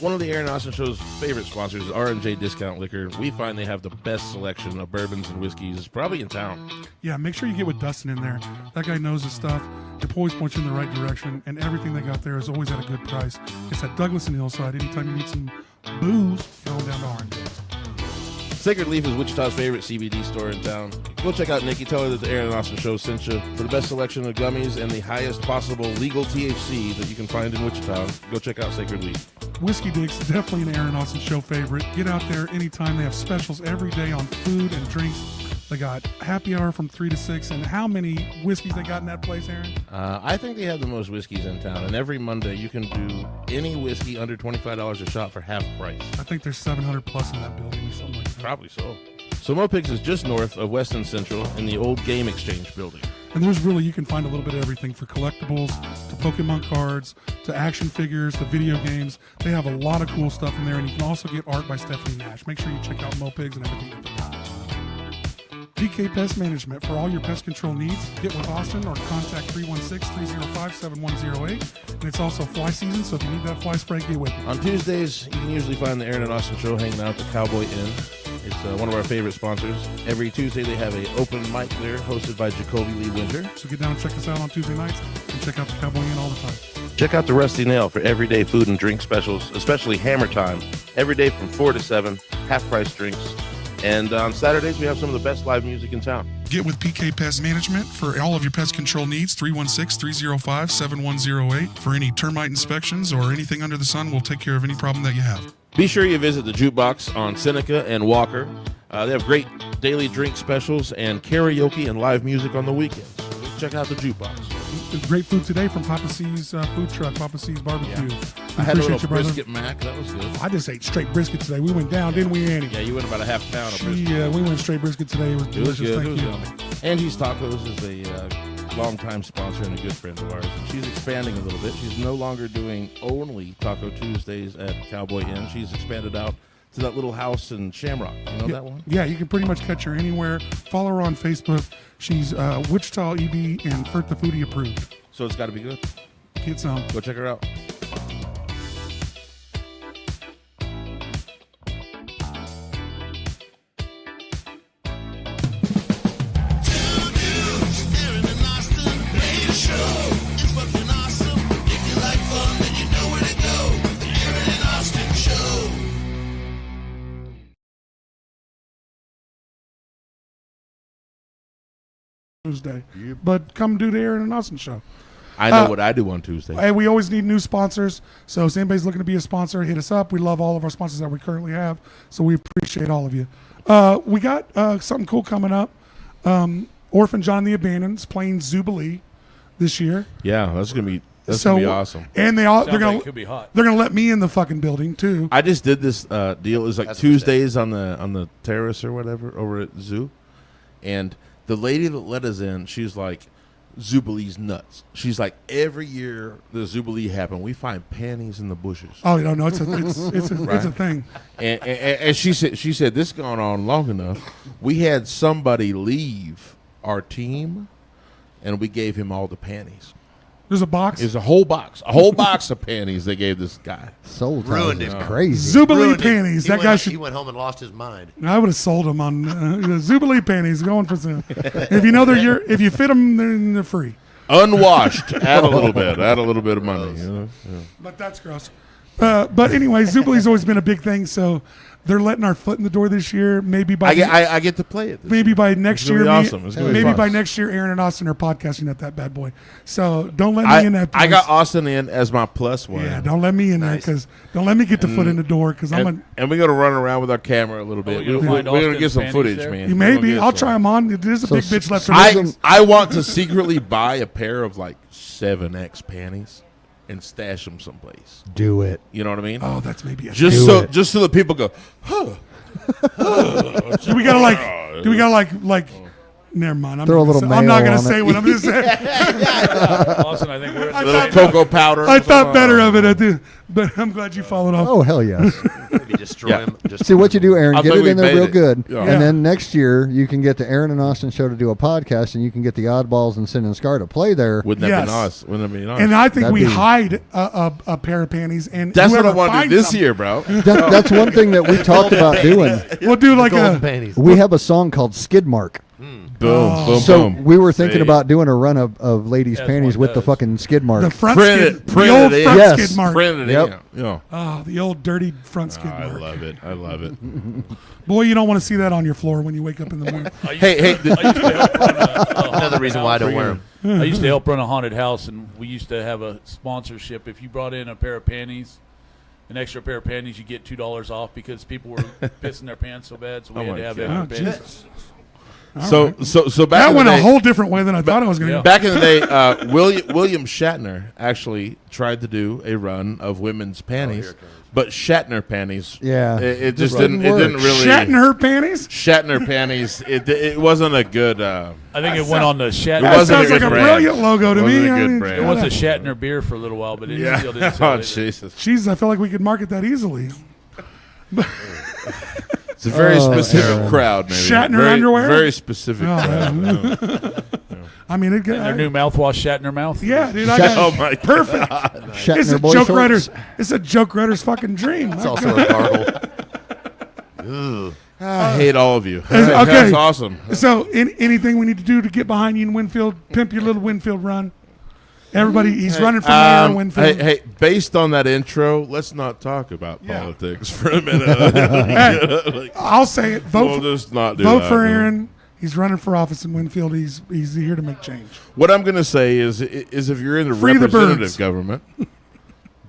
One of the Aaron Austin Show's favorite sponsors is R&J Discount Liquor. We find they have the best selection of bourbons and whiskeys probably in town. Yeah, make sure you get with Dustin in there. That guy knows his stuff. He'll always point you in the right direction, and everything they got there is always at a good price. It's at Douglas and Hillside. Anytime you need some booze, go down to R&J's. Sacred Leaf is Wichita's favorite CBD store in town. Go check out Nikki. Tell her that the Aaron Austin Show sent you. For the best selection of gummies and the highest possible legal THC that you can find in Wichita, go check out Sacred Leaf. Whiskey Dick's definitely an Aaron Austin Show favorite. Get out there anytime. They have specials every day on food and drinks. They got happy hour from 3 to 6. And how many whiskeys they got in that place, Aaron? I think they have the most whiskeys in town. And every Monday you can do any whiskey under $25 a shot for half price. I think there's 700 plus in that building or something like that. Probably so. So Mopigs is just north of Weston Central in the old Game Exchange building. And there's really, you can find a little bit of everything from collectibles to Pokemon cards to action figures to video games. They have a lot of cool stuff in there, and you can also get art by Stephanie Nash. Make sure you check out Mopigs and everything that they got. PK Pest Management. For all your pest control needs, get with Austin or contact 316-305-7108. And it's also fly season, so if you need that fly spray, get with me. On Tuesdays, you can usually find the Aaron and Austin Show hanging out at the Cowboy Inn. It's one of our favorite sponsors. Every Tuesday, they have an open mic there hosted by Jacoby Lee Winter. So get down and check us out on Tuesday nights and check out the Cowboy Inn all the time. Check out the Rusty Nail for everyday food and drink specials, especially Hammer Time. Every day from 4 to 7, half-price drinks. And on Saturdays, we have some of the best live music in town. Get with PK Pest Management for all of your pest control needs, 316-305-7108. For any termite inspections or anything under the sun, we'll take care of any problem that you have. Be sure you visit the Jukebox on Seneca and Walker. They have great daily drink specials and karaoke and live music on the weekends. Check out the Jukebox. Great food today from Papa C's food truck, Papa C's barbecue. Yeah. I had a little brisket mac. That was good. I just ate straight brisket today. We went down, didn't we, Annie? Yeah, you went about a half pound of brisket. Yeah, we went straight brisket today. It was delicious. Good. Thank you. Yummy. Angie's Tacos is a longtime sponsor and a good friend of ours. And she's expanding a little bit. She's no longer doing only Taco Tuesdays at Cowboy Inn. She's expanded out to that little house in Shamrock. You know that one? Yeah, you can pretty much catch her anywhere. Follow her on Facebook. She's Wichita EB and Fert the Foodie approved. So it's got to be good. Get some. Go check her out. Tuesday. Yep. But come do the Aaron and Austin Show. I know what I do on Tuesday. Hey, we always need new sponsors. So if anybody's looking to be a sponsor, hit us up. We love all of our sponsors that we currently have. So we appreciate all of you. We got something cool coming up. Orphan John the Abandoned's playing Jubilee this year. Yeah, that's gonna be awesome. And they're gonna let me in the fucking building too. I just did this deal. It's like that's Tuesdays on the terrace or whatever over at Zoo, and the lady that let us in, she's like, Jubilee's nuts. She's like, every year the Jubilee happen, we find panties in the bushes. Oh no, it's a thing. And she said this has gone on long enough. We had somebody leave our team, and we gave him all the panties. There's a box? There's a whole box of panties they gave this guy. Sold ruined is it. Crazy. Jubilee panties. He went home and lost his mind. I would have sold them on Jubilee panties going for some. If you know if you fit them, they're free. Unwashed. Add a little bit of money. You know? Yeah. But that's gross. But anyway, Jubilee's always been a big thing, so they're letting our foot in the door this year. Maybe by I get to play it. Maybe by next year, awesome. Maybe by next year, Aaron and Austin are podcasting at that bad boy. So don't let me in that place. I got Austin in as my plus one. Yeah, don't let me in there because don't let me get the foot in the door because and we're gonna run around with our camera a little bit. We're gonna get some footage, man. Maybe I'll try them on. There's a big bitch left. I want to secretly buy a pair of like 7X panties and stash them someplace. Do it. You know what I mean? Oh, that's maybe a just so the people go, huh. Do we gotta like Never mind. Throw a little I'm not mayo going to on say it. what I'm going to say. Austin, I think we're A little cocoa powder. I thought better of it, I do, but I'm glad you followed up. Oh, hell yes. Maybe destroy him. See what you do, Aaron. I Get think it we in there made real it. good. Yeah. Yeah. And then next year, you can get the Aaron and Austin show to do a podcast, and you can get the Oddballs and Sin and Scar to play there. Wouldn't that Yes. be nice? Wouldn't that be nice? And I think That'd we be- hide a pair of panties, and That's what I whoever want to do finds this them, year, bro. That's one thing that we talked about doing. We'll do like Golden a. panties. We have a song called Skid Mark. Boom, boom, So boom. we were thinking See? about doing a run of ladies' That's panties what with the does. fucking skid mark. The front Print skid, it- the print old it in. front Yes. skid mark. Print it Yep. in. Yeah. Oh, the old dirty front skid I mark. love it. I love it. Boy, you don't want to see that on your floor when you wake up in the morning. Hey, I used to help run a Another haunted reason why I don't house. wear them. I used to help run a haunted house, and we used to have a sponsorship. If you brought in a pair of panties, an extra pair of panties, you get $2 off because people were pissing their pants so bad. So we Oh had my to have God. Oh, extra panties. Jesus. So back That in went the a day, whole different way than I thought it was going to Yeah. go. back in the day, William Shatner actually tried to do a run of women's panties, but Shatner panties. Yeah. it just Didn't didn't. It didn't work. really. Shatting her panties? Shatner panties. It wasn't a good. I think it went on the It Shatner. That wasn't sounds a like good a brand. brilliant logo to Wasn't me. a I good mean, brand. It was a Shatner beer for a little while, but it Yeah. still didn't sell Oh either. Jesus! Jesus, I feel like we could market that easily. It's a very Oh, specific Aaron. crowd. Maybe. Shatner very, underwear? Very specific. Oh, crowd. I mean, it Their new mouthwash Shatner mouth. yeah, dude, I Shat- got Oh my! perfect. Shatner It's a boy joke shorts. writer's. It's a joke writer's fucking dream. It's also a gargle. Ugh. I hate all of you. Okay. That's awesome. So, anything we need to do to get behind you in Winfield, pimp your little Winfield run. Everybody, he's running for mayor in Winfield. Hey, based on that intro, let's not talk about Yeah. politics for a minute. Hey, I'll say it. we'll Vote just not do vote that, for man. Aaron. He's running for office in Winfield. He's here to make change. What I'm going to say is if you're in the Free the birds. representative government,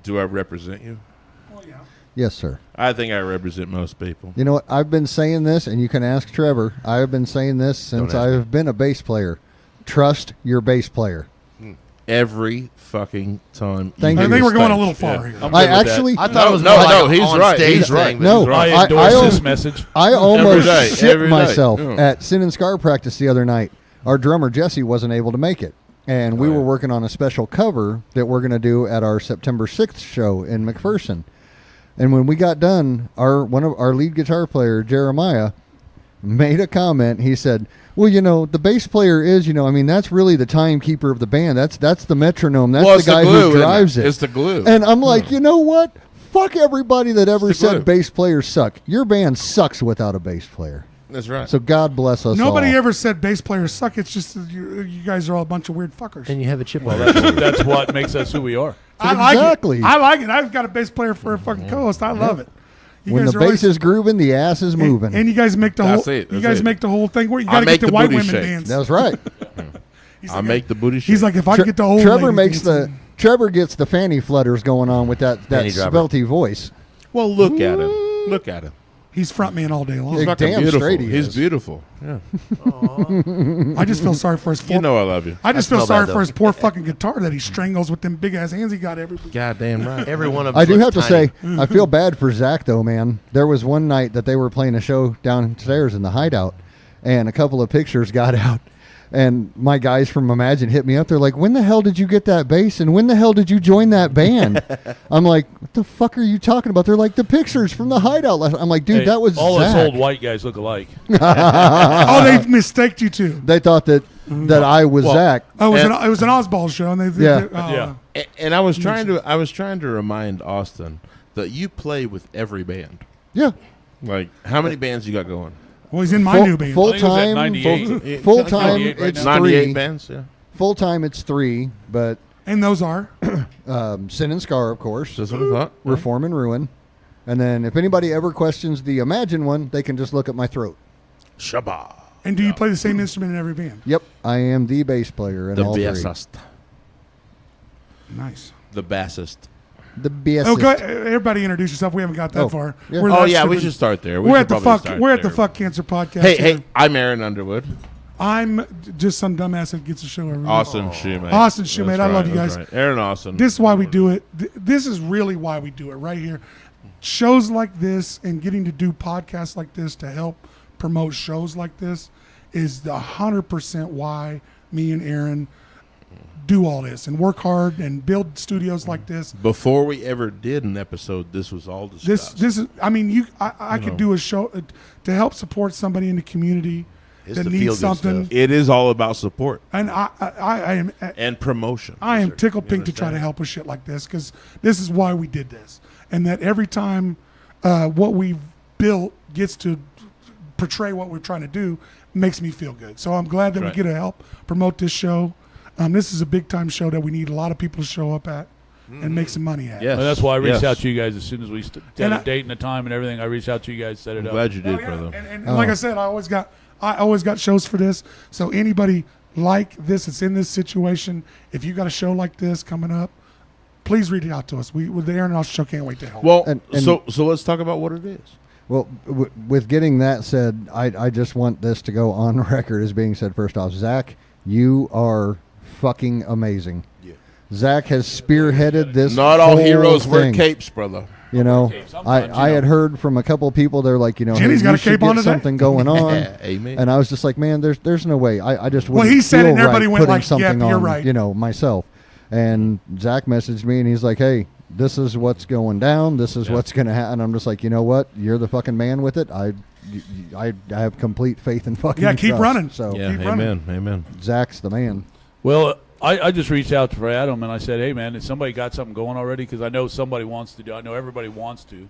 do I represent you? Yes, sir. I think I represent most people. You know what? I've been saying this, and you can ask Trevor. I have been saying this since ask me. I've been a bass player. Trust your bass player. Every fucking time. Thank I you. think we're going a stage. little far Yeah. here. I'm I good with that. actually, I thought it was No, more no, like he's on right. stage He's right. thing, but No, he's right. I endorse I- this message. I almost day, shit every day. myself Yeah. at Sin and Scar practice the other night. Our drummer Jesse wasn't able to make it, and we Oh, yeah. were working on a special cover that we're going to do at our September 6th show in McPherson. And when we got done, one of our lead guitar player Jeremiah made a comment. He said, "Well, the bass player is, I mean, that's really the timekeeper of the band. That's the metronome. That's Well, the it's the guy glue, who isn't it? drives it." It's the glue. And I'm like, you know what? Fuck everybody that ever It's the glue. said bass players suck. Your band sucks without a bass player. That's right. So God bless us Nobody all. ever said bass players suck. It's just that you guys are all a bunch of weird fuckers. And you have a chip Well, on it. that's what makes us who we are. I like Exactly. it. I like it. I've got a bass player for a fucking co-host. I love it. You When guys the are always- bass is grooving, the ass is moving. and you guys make the That's whole. it. You That's guys it. make the whole thing where you I got to get make the the white booty women shake. dance. That's right. He's I like, make the booty shake. He's like, if I could get the old Trevor lady makes dancing. Trevor gets the fanny flutters going on with that Fanny dropper. spelty voice. well, look at him. Look at him. He's front man all day long. Hey, Fucking damn beautiful. straight he He's is. beautiful. Yeah. I just feel sorry for his poor. You know I love you. I just I feel smell sorry bad, for though. his poor fucking guitar that he strangles with them big ass hands he got every week. Goddamn right. Every one of them. I do have to tiny. say, I feel bad for Zach though, man. There was one night that they were playing a show downstairs in the hideout, and a couple of pictures got out. And my guys from Imagine hit me up. They're like, "When the hell did you get that bass? And when the hell did you join that band?" I'm like, "What the fuck are you talking about?" They're like, "The pictures from the hideout." I'm like, "Dude, Hey, that was all Zach." us old white guys look alike. Oh, they mistaked you too. They thought that I was Well, Zach. Oh, And- it was an Oswald show, and they Yeah. Yeah. And I was trying to remind Austin that you play with every band. Yeah, Like, how many bands you got going? Well, he's in my new band. Full I think it was at time, 98. full time. 98 right It's now. 98 3. bands. Yeah. Full time, it's 3. But And those are Sin and Scar, of course. That's what I thought. Reform and Ruin. And then if anybody ever questions the Imagine one, they can just look at my throat. Shabba. And do you play the same instrument in every band? Yep, I am the bass player in The all 3. bassist. Nice. The bassist. The bassist. Oh, go everybody introduce yourself. We haven't got that Oh, far. yeah. We're Oh that yeah, we stupid. should start there. We're should at the probably fuck. start We're at the there. Fuck Cancer podcast. Hey, here. hey, I'm Aaron Underwood. I'm just some dumbass that gets a show every week. Austin Shoemate. Austin Shoemate, That's I love right, you that's guys. right. Aaron Austin. This is why we do it. This is really why we do it right here. Shows like this and getting to do podcasts like this to help promote shows like this is the 100% why me and Aaron do all this and work hard and build studios like this. Before we ever did an episode, this was all discussed. This is, I mean, I could do a show to help support somebody in the community It's that the needs feel-good something. stuff. It is all about support And I am and promotion. I am tickled pink to try understand? to help with shit like this because this is why we did this, and that every time what we've built gets to portray what we're trying to do makes me feel good. So I'm glad that Right. we get to help promote this show. This is a big time show that we need a lot of people to show up at and make some money at. Yes. And that's why I reached Yes. out to you guys as soon as we set And a I- date and a time and everything. I reached out to you guys, set it I'm up. glad you did, Oh, yeah. brother. And like I said, I always got shows for this. So anybody like this that's in this situation, if you got a show like this coming up, please reach out to us. We with the Aaron Ross Show can't wait to help. Well, And- so let's talk about what it is. Well, with getting that said, I just want this to go on record as being said first off. Zach, you are fucking amazing. Yeah. Zach has spearheaded this. Not all whole heroes wear thing. capes, brother. You know, Capes, sometimes, I you had know. heard from a couple of people. They're like, you know, Jenny's hey, got you a should cape get on today? something going on. Amen. And I was just like, man, there's no way. I just Well, wouldn't he said it feel and everybody right went putting like, something yep, you're on, right. you know, myself. And Zach messaged me and he's like, hey, this is what's going down. This is what's going to happen. I'm just like, you know what? You're the fucking man with it. I have complete faith in fucking Yeah, keep trust. running. So Yeah, Keep running. amen. Zach's the man. Well, I just reached out to Adam and I said, hey, man, has somebody got something going already? Because I know somebody wants to do. I know everybody wants to.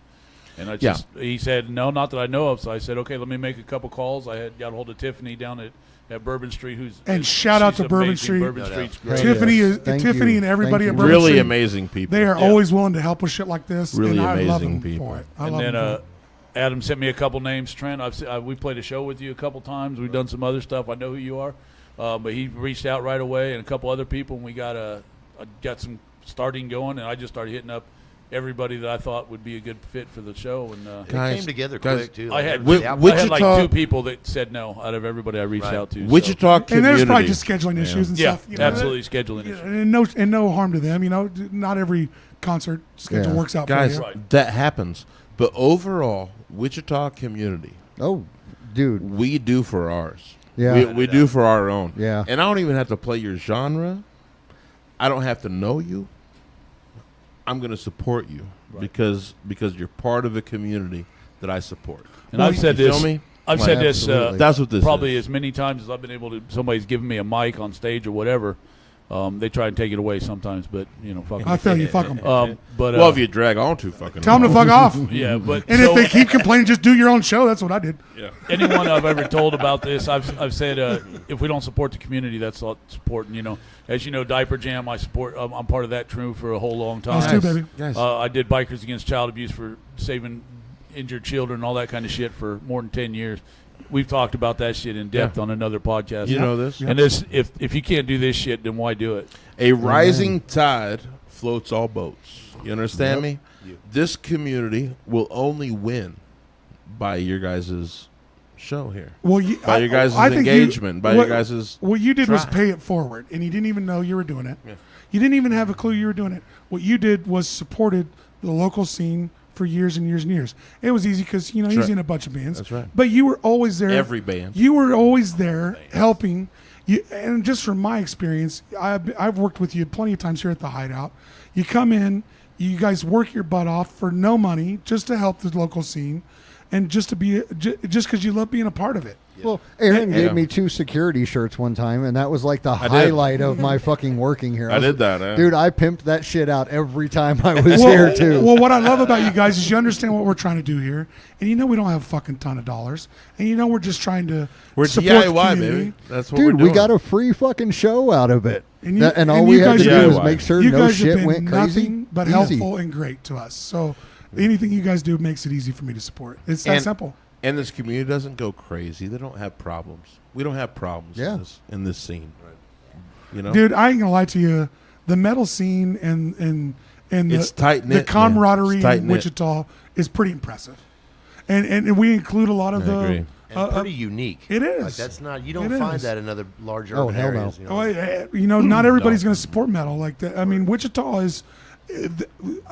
And I just, he said, no, not that I know of. So I said, okay, let me make a couple calls. I had got a hold of Tiffany down at Bourbon Street, And shout out she's to Bourbon amazing. Street. Bourbon No doubt. Street's great. Tiffany yes. is Thank Tiffany you. and everybody Thank at you. Bourbon Really Street. amazing people. They are Yeah. always willing to help with shit like this. Really and I love amazing them people. for it. I And love then them for it. Adam sent me a couple names. Trent, we played a show with you a couple times. We've done some other stuff. I know who you are. But he reached out right away, and a couple other people, and we got some starting going, and I just started hitting up everybody that I thought would be a good fit for the show. And It Guys- came together guys, quick too. I had Wi- I Wichita- had like 2 people that said no out of everybody I reached Right. out to. so- Wichita and community. there's probably just scheduling issues and Yeah, stuff. You know, absolutely scheduling Yeah, issues. and no harm to them. You know, not every concert schedule Yeah. works out Guys, for you. Right. that happens. But overall, Wichita community, Oh, dude. we do for ours. Yeah. We do for our own. Yeah. And I don't even have to play your genre. I don't have to know you. I'm going to support you because you're part of a community that I support. And I've said You feel this. me? I've Like, said this. absolutely. That's what this probably is. as many times as I've been able to. Somebody's given me a mic on stage or whatever. They try and take it away sometimes, but you know, fuck 'em. I feel you. Fuck them. But Well, if you drag on too fucking Tell them to long. fuck off. yeah, but And so if they keep complaining, just do your own show. That's what I did. anyone I've ever told about this, I've said if we don't support the community, that's not supporting. You know, as you know, Diaper Jam, I support. I'm part of that crew for a whole long time. Us too, baby. Guys, I did Bikers Against Child Abuse for saving injured children and all that kind of shit for more than 10 years. We've talked about that shit in depth on another podcast. you know this? And this, if you can't do this shit, then why do it? A rising tide floats all boats. You understand me? Yeah. This community will only win by your guys' show here. Well, By your guys' I think engagement, by your guys' What you did was try. pay it forward, and you didn't even know you were doing it. Yeah. You didn't even have a clue you were doing it. What you did was supported the local scene for years and years and years. It was easy because he's right. in a bunch of bands. That's right. But you were always there. Every band. You were always there helping. You, and just from my experience, I've worked with you plenty of times here at the Hideout. You come in, you guys work your butt off for no money, just to help the local scene, and just to be just because you love being a part of it. Well, Aaron Yeah. gave me 2 security shirts one time, and that was like the did. highlight of my fucking working here. I did that, Dude, I pimped that shit out every time I was here, too. Well, what I love about you guys is you understand what we're trying to do here, and you know we don't have a fucking ton of dollars, and you know we're just trying to We're support the DIY, community. baby. That's what we're Dude, doing. we got a free fucking show out of it. And And all and we you had to guys do was DIY. make sure You no guys have shit been went crazy. nothing but Easy. helpful and great to us. So anything you guys do makes it easy for me to support. It's that And- simple. And this community doesn't go crazy. They don't have problems. We don't have problems Yeah. in this scene. You know? Dude, I ain't gonna lie to you. The metal scene and It's tight-knit, the man. camaraderie It's in tight-knit. Wichita is pretty impressive. And we include a lot of I the agree. And pretty unique. it is. Like that's not you don't It find is. that in other large Oh, urban hell no. areas. You know? Oh, yeah, you know, not everybody's going to support metal like that. I mean, Wichita is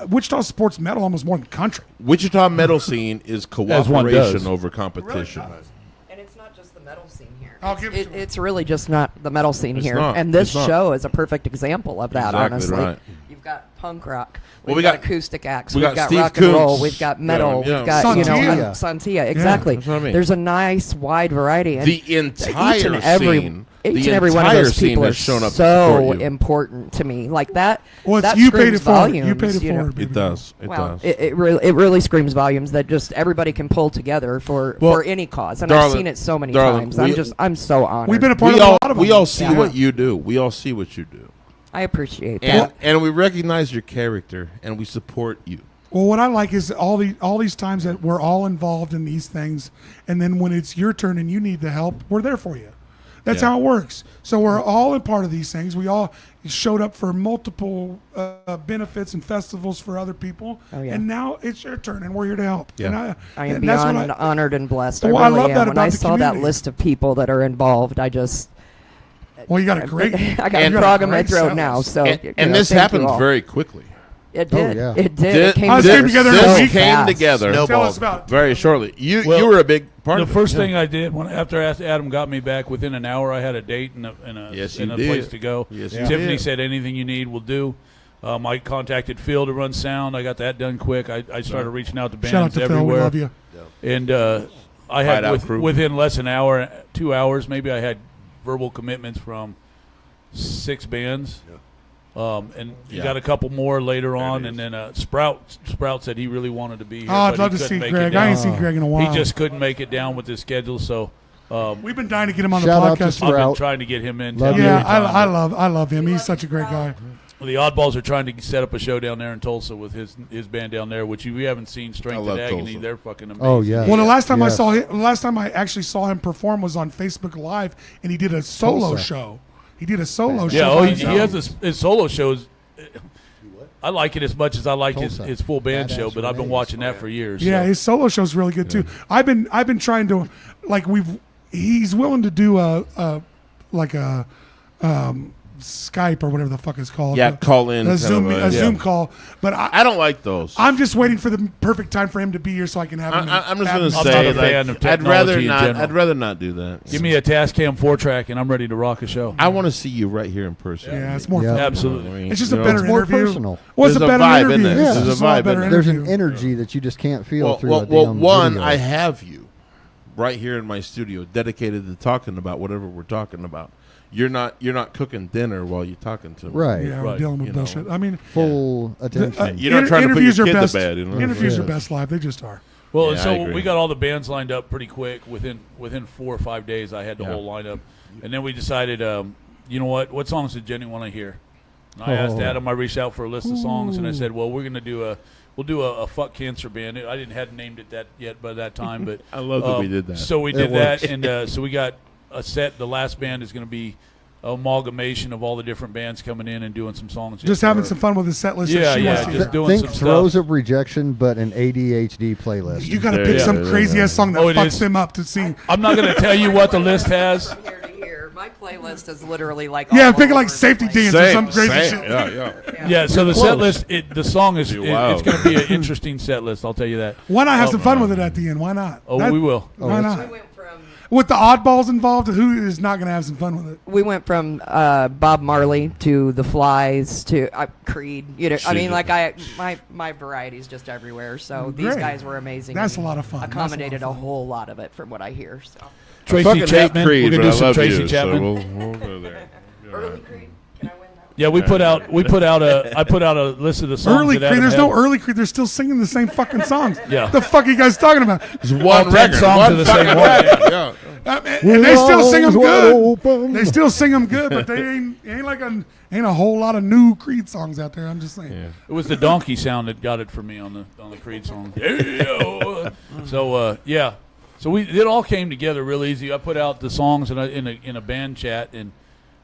Wichita supports metal almost more than country. Wichita metal scene is As one does. cooperation over competition. And it's not just the metal scene here. I'll give it to him. It's really just not the metal scene It's here, not. and this It's not. show is a perfect example of that. Exactly honestly, right. you've got punk rock, Well, we've we got got- acoustic acts, we we've got got Steve rock and roll, Koontz. we've got metal, Yeah. we've got Santia. Santia, exactly. that's what I mean. There's a nice wide variety, and The entire each and every scene. each the and every one of entire those scene people has are shown up to so support you. important to me. Like that. Well, that you paid screams it forward. volumes. You paid it you know. forward. It does. It Well, does. it really screams volumes that just everybody can pull together for any cause, and I've darling- seen it so many darling, times. I'm so honored. We've been a part we of a all lot of them. we all see Yeah. what you do. We all see what you do, I appreciate that. and we recognize your character, and we support you. Well, what I like is all these times that we're all involved in these things, and then when it's your turn and you need the help, we're there for you. That's Yeah. how it works. So we're all a part of these things. We all showed up for multiple benefits and festivals for other people, Oh, yeah. and now it's your turn, and we're here to help. Yeah. And I am and that's what beyond honored and blessed. Well, I I really love am. that When about I the saw that community. list of people that are involved, I just Well, you got a great. I got And- a frog in my great throat set now. list. So And, you and know, this thank you happened all. very quickly. It did. yeah. It did. This- It came This together came together in a so week. came fast. together Snowball. Tell us about it. very shortly. You Well, were a big part The of first it. thing I did after Adam got me back, within an hour, I had a date and Yes, a you did. place to go. Yes, you Tiffany did. said anything you need, we'll do. I contacted Phil to run sound. I got that done quick. I started reaching out to bands Shout out to Phil. We everywhere. love you. And I Hideout had crew. within less than an hour, 2 hours, maybe I had verbal commitments from 6 bands. And you Yeah. got a couple more later on, it and then Sprout said he really wanted to be here. Oh, I'd but love he to couldn't see make Greg. it I down. ain't seen Greg in a while. He just couldn't make it down with his schedule, so We've been dying to get him on the Shout out to podcast. I've been Sprout. trying to get him in. Love town Yeah, every time, I love him. He's such a great guy. but the Oddballs are trying to set up a show down there in Tulsa with his band down there, which we haven't seen. I Strength love and Agony, Tulsa. they're fucking amazing. Oh, yeah. Well, the last time Yes. last time I actually saw him perform was on Facebook Live, and he did a solo Tulsa. show. He did a solo show. Yeah, by he himself. has his solo shows. I like it as much as I like Tulsa. his full band Badass show, but I've been Renee. watching that for years. Yeah, so. his solo show's really good too. I've been trying to he's willing to do a Skype or whatever the fuck it's called. Yeah, call in. a kind Zoom of a Zoom call. But I don't like those. I'm just waiting for the perfect time for him to be here so I can have him. I'm just have going him- to I'm say, not a like, fan of I'd rather technology in not. general. I'd rather not do that. Give me a Tascam 4-track, and I'm ready to rock a show. I want to see you right here in person. Yeah, it's more Yeah. fun. Absolutely. I mean, It's just you a know, better It's more interview. personal. Well, it's a There's a better vibe in interview. there. Yeah. It's There's a lot vibe better in There's an interview. energy that you just can't feel Well, through well, a well, damn one, video. I have you right here in my studio, dedicated to talking about whatever we're talking about. You're not cooking dinner while you're talking to me. Right. Yeah, we're Right. dealing with You know. bullshit. I mean, Full attention. You're not trying to put interviews your are kid best. to bed. You know? Interviews Yeah. are best live. They just are. Well, Yeah, and I so agree. we got all the bands lined up pretty quick. Within 4 or 5 days, I had the Yeah. whole lineup, and then we decided, you know what songs did Jenny want to hear? And I asked Oh. Adam. I reached out for a list of songs, and I said, well, we're gonna do a fuck cancer band. I hadn't named it that yet by that time, but I love that we did that. So we It did that, works. and so we got a set. The last band is going to be an amalgamation of all the different bands coming in and doing some songs. Just having for- some fun with the set list. that Yeah, she yeah, wants to just hear. doing Think some throes stuff. of rejection, but an ADHD playlist. You got to There pick you some go. crazy ass song that Oh, it fucks is. them up to sing. I'm not going to tell you what the list has. From here to here. My playlist is literally like Yeah, all pick over like the safety place. dance or some crazy shit. Yeah. Yeah, so the Close. set list, the song is, Wow. it's going to be an interesting set list. I'll tell you that. Why not have some fun with it at the end? Why not? Oh, That- we will. Why Oh, not? We went from With the oddballs involved, who is not going to have some fun with it? Bob Marley to the Flies to Creed. You know, I mean, like my variety is just everywhere. So these Great. guys were amazing. That's and a lot of fun. That's a lot of Accommodated a fun. whole lot of it from what I hear. So Tracy Fucking hate Chapman. Creed, We're but going to I do some love Tracy you, Chapman. So we'll go there. early Creed. Can I win that? Yeah, I put out a list of the songs. Early that Creed. Adam There's had. no early Creed. They're still singing the same fucking songs. Yeah. The fuck are you guys talking about? It's one 10 record. songs One are the fucking same one. record. Yeah. And they still sing them good. Open. They still sing them good, but they ain't a whole lot of new Creed songs out there. I'm just saying. Yeah. It was the donkey sound that got it for me on the Creed song. So yeah, so it all came together real easy. I put out the songs in a band chat, and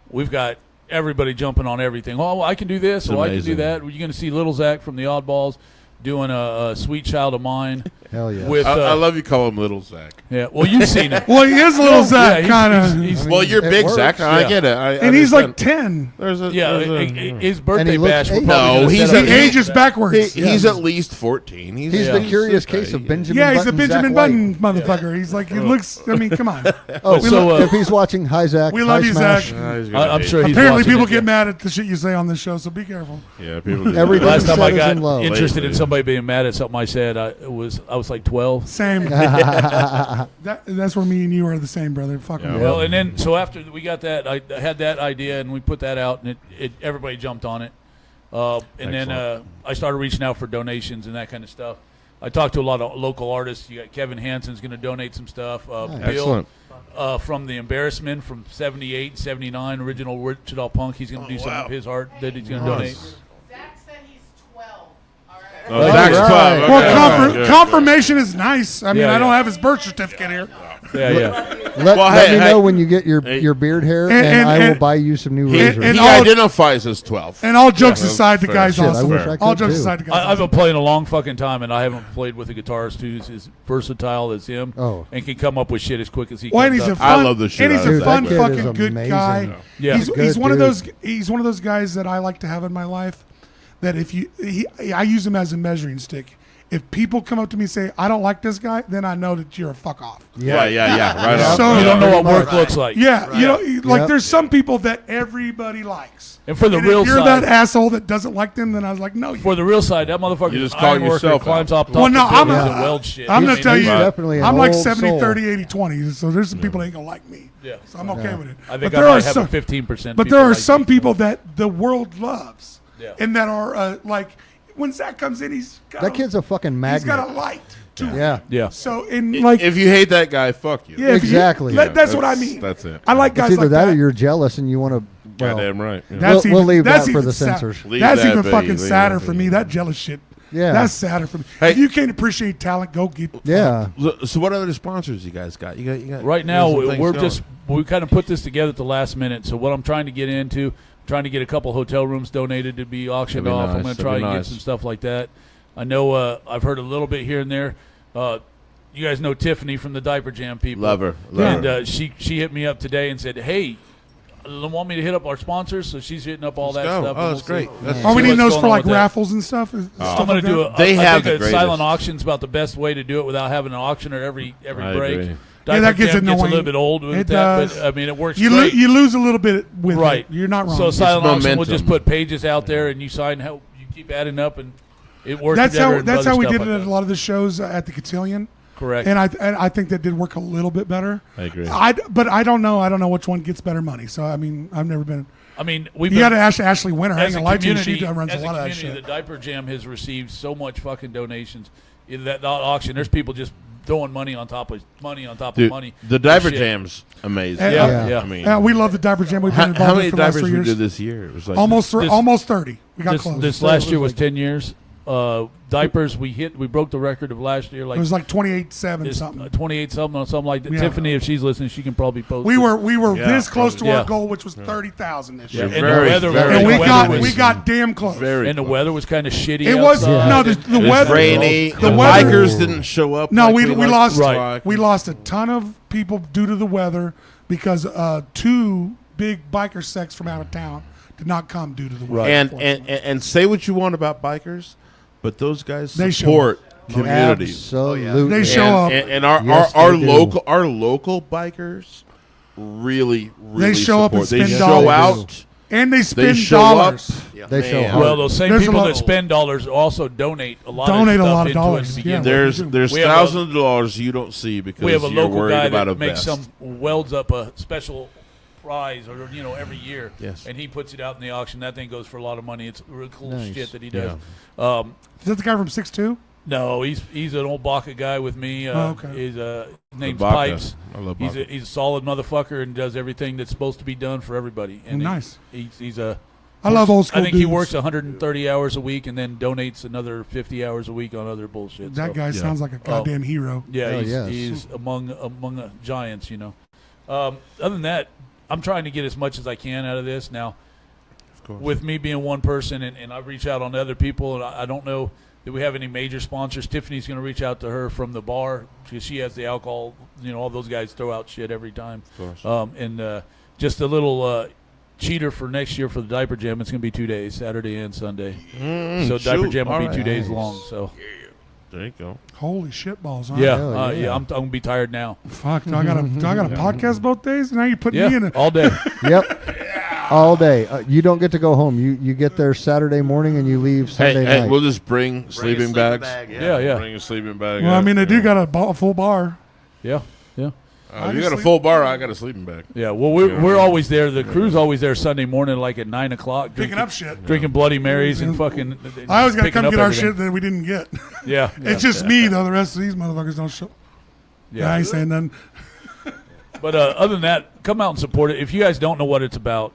we've got everybody jumping on everything. Oh, I can do this. It's Oh, I can do amazing. that. You're going to see Little Zach from the Oddballs doing a Sweet Child of Mine. Hell yeah. With I love you call him Little Zach. yeah, well, you've seen it. Well, he is little Zach, Yeah, kind of. he's- Well, you're it big, works. Zach. I Yeah. get it. And he's like 10. There's a Yeah, his birthday he looks bash. We're eight. probably No, gonna he's set a- up- He ages backwards. he's at least 14. He's Yeah. the curious case of Benjamin Yeah, he's a Button, Benjamin Zach Button White. motherfucker. He's like, he looks, I mean, come on. Oh, So, if he's watching, hi, Zach. We love hi, you, Smash. Zach. I'm sure he's Apparently, watching people it, get yeah. mad at the shit you say on this show, so be careful. Yeah, people do. Everything Last time said I is got in love. interested in Lately. somebody being mad at something I said, I was like 12. Same. That's where me and you are the same, brother. Fuck Yeah. me. Well, and then so after we got that, I had that idea and we put that out, and it everybody jumped on it. And then I started reaching out for donations and that kind of stuff. I talked to a lot of local artists. You got Kevin Hansen's going to donate some stuff. Bill Excellent. from The Embarrassment from 78, 79, original Wichita Punk. He's going to do some of his art that he's going to donate. Zach said he's 12. All right. Oh, Zach's Right. 12. Okay. Well, Good, confirmation is nice. I mean, Yeah, I don't yeah. have his birth certificate here. Yeah. Let Well, me hey, know hey. when you get your beard hair, and I will and- buy you some new He, razors. and he all- identifies as 12. And all jokes Yeah, aside, the fair. guy's Shit, I awesome. wish I could All jokes too. aside, the guy's I've been awesome. playing a long fucking time, and I haven't played with a guitarist who's as versatile as him Oh. and can come up with shit as quick as he Well, and comes he's a up. fun, I love the shit and he's out a of Dude, fun that kid fucking is good amazing. guy. Yeah. He's Good one of dude. those. He's one of those guys that I like to have in my life. That if I use him as a measuring stick. If people come up to me and say I don't like this guy, then I know that you're a fuck off. Yeah. Right on. So- You don't know what Pretty work much. looks like. Yeah, you know, like Yep. there's some people that everybody likes. And for the And real if you're side, that asshole that doesn't like them, then I was like, no. for the real side, that motherfucker You is just call iron worker, yourself climbs out. up top Well, no, of I'm buildings a- and welds shit. I'm I gonna mean, tell He's you, definitely an I'm like old 70, soul. 30, 80, 20. So there's some people that ain't gonna like me. Yeah. So I'm okay with it. I think but I there might are have some, a 15%. but there are some people that the world loves, Yeah. and that are like when Zach comes in, he's got That kid's a fucking he's magnet. got a light to him. Yeah. Yeah. So in like If you hate that guy, fuck you. yeah, if you- Exactly. that's what I mean. That's it. I like guys It's either like that that. or you're jealous and you want to. Well, Goddamn right. Yeah. That's We'll leave that's that for even the sad- censors. Leave That's that even be. fucking Leave sadder that for be. me. That jealous shit. Yeah. That's sadder for me. Hey. If you can't appreciate talent, go get. Yeah. So what other sponsors you guys got? You got Right now, some things we're going. just we kind of put this together at the last minute. So what I'm trying to get into, trying to get a couple hotel rooms donated to be auctioned That'd be off. I'm nice. going to That'd try be and get nice. some stuff like that. I know I've heard a little bit here and there. You guys know Tiffany from the Diaper Jam people. Love her. And she hit me up today and said, "Hey, they want me to hit up our sponsors." So she's hitting up all Let's that go. stuff. Oh, and that's we'll see. great. That's Are we See needing what's those for going on like with that. raffles and stuff? I'm going to do it. They have the I think a silent greatest. auction's about the best way to do it without having an auctioner every I break. agree. Diaper that gets Jam gets a annoying. little bit old with It that, does. but I mean it works You great. you lose a little bit with Right. it. You're not wrong. So silent auction, we'll momentum. just put pages out there, and you sign. How you keep adding up, and it works. that's together how and that's other how we stuff did like it at that. a lot of the shows at the Cotillion. Correct. And I think that did work a little bit better. I agree. But I don't know. I don't know which one gets better money. So I mean, I've never been. I mean, we've You been, got to ask Ashley Winter. I ain't as a gonna lie to you. community, She runs as a lot of that community, shit. the Diaper Jam has received so much fucking donations. In that auction, there's people just throwing money on top of money on top Dude, of money. the diaper Shit. jam's amazing. Yeah, yeah. I mean, Yeah, we love the Diaper Jam. We've been how involved many in it for the last diapers 3 we years. did this year? It was like Almost This- almost 30. We got This, close. this last year was 10 years. Diapers, we broke the record of last year. Like It was like 28-7 it's, something. 28 something or something like that. Yeah. Tiffany, if she's listening, she can probably post. We it. were Yeah, this close to probably. our Yeah. goal, which was 30,000 this Yeah, year. and Very, the weather, very And the we weather got was, we got damn close. very. and the weather was kind of shitty. It was outside. no the It was weather. rainy. The The weather- bikers didn't show up. No, like we like lost to Right. like. we lost a ton of people due to the weather because 2 big biker sects from out of town did not come due to the weather. Right. And say what you want about bikers, but those guys They show support communities. Absolutely. They show up. And our Yes, our they do. local bikers really show up and support. They spend show dollars. out. And they They spend show dollars. up. They show Man. hard. Well, those same There's a people lot- that spend dollars also donate a lot Donate a of stuff lot of into dollars, it to begin yeah. with. There's We have a- thousands of dollars you don't see because We have a you're local worried guy about that a makes vest. welds up a special prize or every year. Yes. And he puts it out in the auction. That thing goes for a lot of money. It's real cool Nice. shit that he does. Is that the guy from 6'2"? No, he's an old Baca guy with me. Okay. His name's Baca. Pipes. I love He's Baca. he's a solid motherfucker and does everything that's supposed to be done for everybody. And Nice. He's a. I love old school I think he dudes. works 130 hours a week and then donates another 50 hours a week on other bullshit. That so, guy sounds like a goddamn hero. yeah, Hell he's, yes. he's among giants, other than that, I'm trying to get as much as I can out of this. Now, Of course. with me being one person and I reach out on other people, and I don't know Do we have any major sponsors? Tiffany's going to reach out to her from the bar because she has the alcohol. All those guys throw out shit every time. Of course. And just a little cheater for next year for the Diaper Jam. It's going to be 2 days, Saturday and Sunday. So Diaper Jam will be 2 days long. So there you go. Holy shit balls, huh? Yeah, I'm going to be tired now. Fuck, do I got a podcast both days? Now you put me in it. all day. Yep. All day. You don't get to go home. You get there Saturday morning and you leave Sunday night. Hey, we'll just bring sleeping bags. Yeah. Bring a sleeping bag. Well, I mean, they do got a full bar. Yeah. You got a full bar. I got a sleeping bag. Yeah, well, we're always there. The crew's always there Sunday morning, like at 9 o'clock, Picking up shit. drinking Bloody Marys and fucking. I always got to picking come up get our everything. shit that we didn't get. Yeah, It's just me, though. The rest of these motherfuckers don't show. Yeah, I ain't saying nothing. But other than that, come out and support it. If you guys don't know what it's about,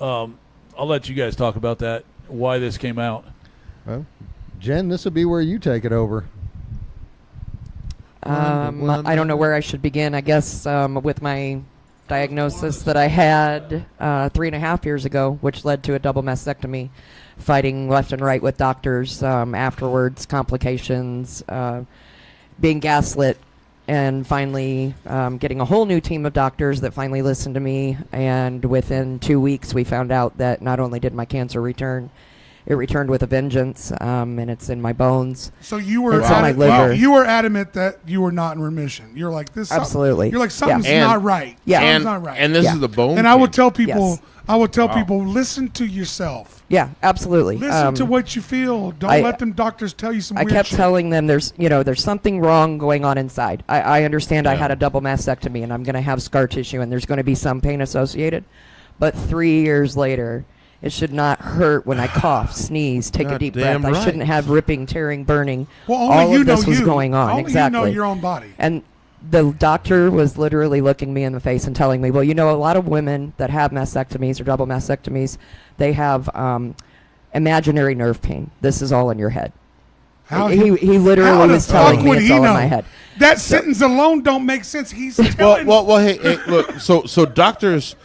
I'll let you guys talk about that. Why this came out. Well, Jen, this will be where you take it over. I don't know where I should begin. I guess with my diagnosis that I had 3.5 years ago, which led to a double mastectomy, fighting left and right with doctors afterwards, complications, being gaslit, and finally getting a whole new team of doctors that finally listened to me. And within 2 weeks, we found out that not only did my cancer return, it returned with a vengeance, and it's in my bones. So you were It's in my liver. you were adamant that you were not in remission. You're like this. Absolutely. You're like something's Yeah. not right. Yeah. Something's And, not right. and this Yeah. is the bone. And I would thing. tell people, Yes. people, listen to yourself. Yeah, absolutely. Listen to what you feel. Don't I- let them doctors tell you some I weird kept shit. telling them there's something wrong going on inside. I understand I had a double mastectomy and I'm going to have scar tissue and there's going to be some pain associated. But 3 years later, it should not hurt when I cough, sneeze, take a God deep breath. damn I right. shouldn't have ripping, tearing, burning. Well, only All you of know this was you. going on. Only Exactly. you know your own body. And the doctor was literally looking me in the face and telling me, well, a lot of women that have mastectomies or double mastectomies, they have imaginary nerve pain. This is all in your head. He literally how the was telling fuck me would it's he all know? in my head. That sentence alone don't make sense. He's telling. Well, hey, look. So doctors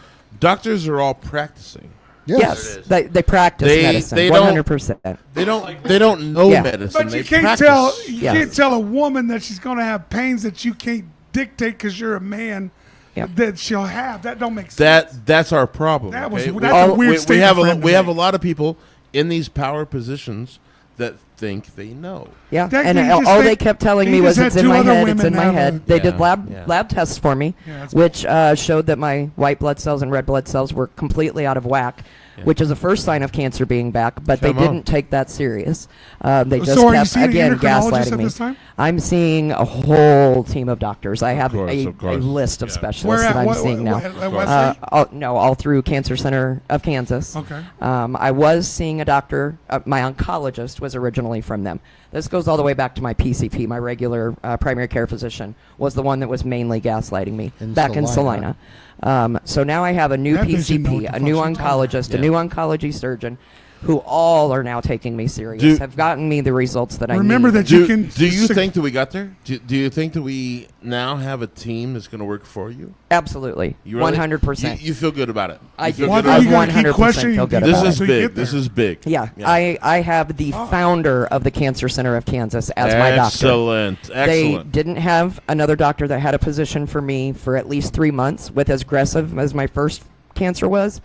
are all practicing. Yes, they practice medicine. they don't- 100%. They don't know Yeah. medicine. But they you can't practice. tell. You Yes. can't tell a woman that she's going to have pains that you can't dictate because you're a man. Yeah. That she'll have. That don't make sense. That's our problem. That was- okay? that's a weird we statement have for him to we have a make. lot of people in these power positions that think they know. Yeah, That and he just all said- they kept telling he me was just it's had in two my other head, it's women in my have head. a- They did Yeah. lab tests for me, Yeah, that's- which showed that my white blood cells and red blood cells were completely out of whack, which is the first sign of cancer being back, but Come they on. didn't take that serious. They just So are you kept, seeing an again, endocrinologist gaslighting at me. this time? I'm seeing a whole team of doctors. I have course, a of course. list of Yeah. specialists Where that at? I'm seeing now. At Wesley? All through Cancer Center of Kansas. Okay. I was seeing a doctor. My oncologist was originally from them. This goes all the way back to my PCP. My regular primary care physician was the one that was mainly gaslighting me In back in Salina. Salina. So now I have a new That bitch didn't know what PCP, the a fuck new she talking oncologist, a about. new oncology surgeon, who all are now taking me serious. Do- have gotten me the results that I Remember need. that you can. Do you think that we got there? Do you think that we now have a team that's going to work for you? Absolutely, You really- 100%. You feel good about it. I You feel do. Why good don't about you it? gotta keep 100% questioning feel good people about This it. is so you big. get there? This is big. Yeah, I have the founder of the Cancer Center of Kansas as my doctor. Excellent. They Excellent. didn't have another doctor that had a position for me for at least 3 months. With as aggressive as my first cancer was,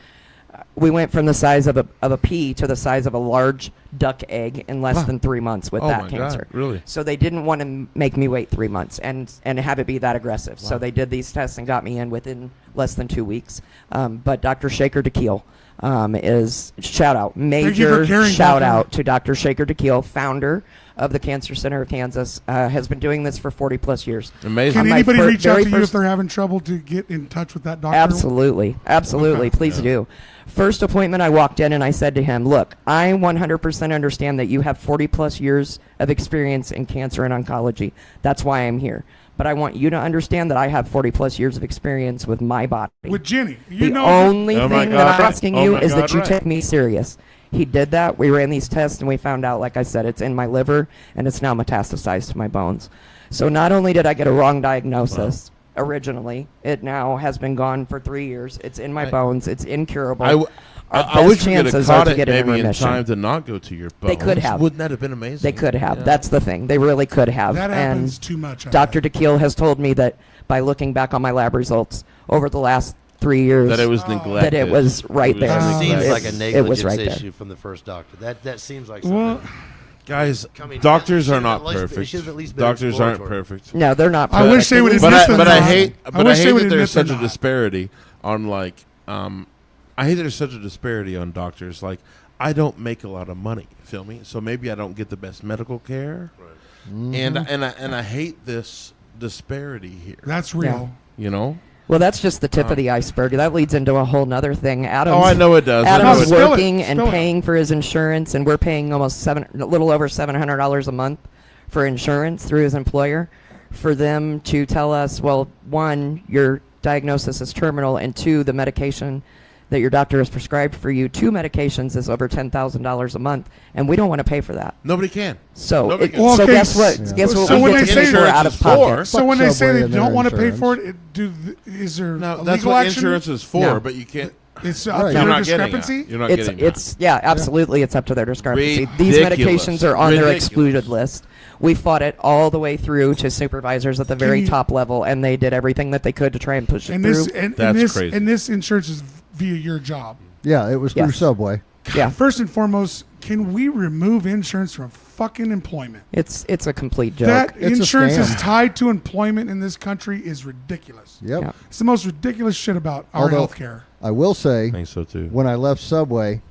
we went from the size of a pea to the size of a large duck egg in less than 3 months with Oh that my cancer. God, really? So they didn't want to make me wait 3 months and have it be that aggressive. So they did these tests and got me in within less than 2 weeks. But Dr. Shaker DeKeel is shout out, you for major caring, shout Doctor. out to Dr. Shaker DeKeel, founder of the Cancer Center of Kansas, has been doing this for 40 plus years. Amazing. Can my anybody reach out very to you if first- they're having trouble to get in touch with that doctor? Absolutely. Okay. Please do. First appointment, I walked in and I said to him, look, I 100% understand that you have 40 plus years of experience in cancer and oncology. That's why I'm here. But I want you to understand that I have 40 plus years of experience with my body. With Jenny. You The know. only Oh my thing that God, I'm right. asking Oh you my is that God, you right. take me serious. He did that. We ran these tests and we found out, like I said, it's in my liver and it's now metastasized to my bones. So not only did I get a wrong diagnosis originally, it now has been gone for 3 years. It's in my bones. It's incurable. our I wish best we could have chances are caught to it get in maybe in remission. time to not go to your bones. They could have. Wouldn't that have been amazing? They could have. Yeah. That's the thing. They really could have. That and happens too much. I Dr. bet. DeKeel has told me that by looking back on my lab results over the last 3 years, that it was neglected. that it was right It was there. That seems It- like a it negligence was right there. issue from the first doctor. That seems like something. Well, Guys, I mean, doctors it are should not at least- it perfect. should have at least been Doctors aren't exploratory. perfect. No, they're not. I wish perfect. they would At But least- admit I, they're but I not. hate, I but I wish they hate would that there's admit such a they're not. disparity on I hate there's such a disparity on doctors. Like, I don't make a lot of money. Feel me? So maybe I don't get the best medical care. Right. And I hate this disparity here. that's real. You know? Well, that's just the tip of the iceberg. That leads into a whole nother thing. Adam's, Oh, I know it does. I know Adam's it does. working and Spill it. paying for his insurance, and we're paying a little over $700 a month for insurance through his employer. For them to tell us, well, one, your diagnosis is terminal, and two, the medication that your doctor has prescribed for you, 2 medications, is over $10,000 a month, and we don't want to pay for that. Nobody can. So, Nobody can. Well, so okay, guess what? yeah. Guess what? So we when get they to say pay for insurance out of is pocket. for- So when they say Subway they and don't their want to pay insurance. for it, is there No, a that's legal what action? insurance is for, No. but you can't. It's Right. up to You're their not getting discrepancy. that. You're not It's getting it's yeah, absolutely. It's up to their discrepancy. These Ridiculous. medications are on their Ridiculous. excluded list. We fought it all the way through to supervisors at the very you- top level, and they did everything that they could to try and push it And through. this That's crazy. and this insurance is via your job. Yeah, it was through Yes. Subway. Yeah, First and foremost, can we remove insurance from fucking employment? it's a complete joke. That It's a insurance scam. is tied to employment in this country is ridiculous. Yep. Yeah. It's the most ridiculous shit about our Although- health care. I will say, I think so too. when I left Subway,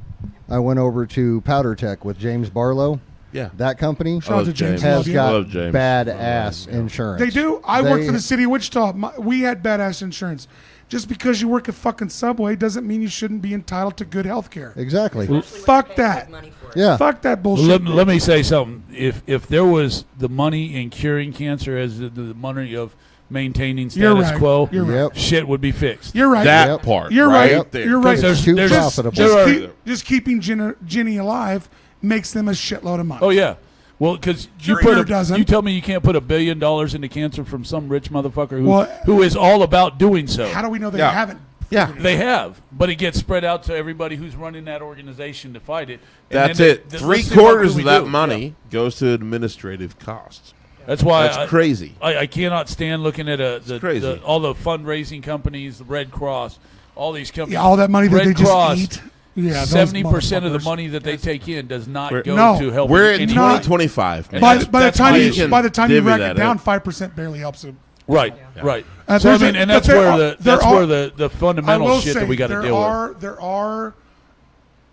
I went over to Powder Tech with James Barlow. Yeah. That company Shout out to James. has Love you. got Love James. badass insurance. They do. I worked They- for the city of Wichita. We had badass insurance. Just because you work at fucking Subway doesn't mean you shouldn't be entitled to good health care. Exactly. Fuck that. Yeah. Fuck that Well, bullshit. let me say something. If there was the money in curing cancer as the money of maintaining You're status right. quo, You're right. Yep. shit would be fixed. You're right. That Yep. part. You're right. there. You're right. Because Too there's- profitable. Just, Right. just keeping Ginny alive makes them a shitload of money. Oh yeah. Well, because you Curing her doesn't. you tell me you can't put $1 billion into cancer from some rich motherfucker Well, who is all about doing so. How do we know they Yeah. haven't? Yeah. They have, but it gets spread out to everybody who's running that organization to fight it. And That's then it. let's see 3/4 what of that do. money Yeah. goes to administrative costs. That's why That's crazy. I cannot stand looking at crazy. all the fundraising companies, the Red Cross, all these companies. Yeah, all that money that Red they just Cross, eat. Yeah, those 70% of the motherfuckers. money that they take in does not We're- go No. to help. We're in anyone. 2025. man. By, That's- by the that's time my you issue. by the time you Divvy rack that it down, up. 5% barely helps them. Right, right. Uh, So I there's a- mean, and but that's there where are- the there that's are- where the I fundamental will shit say that we got to there deal are with.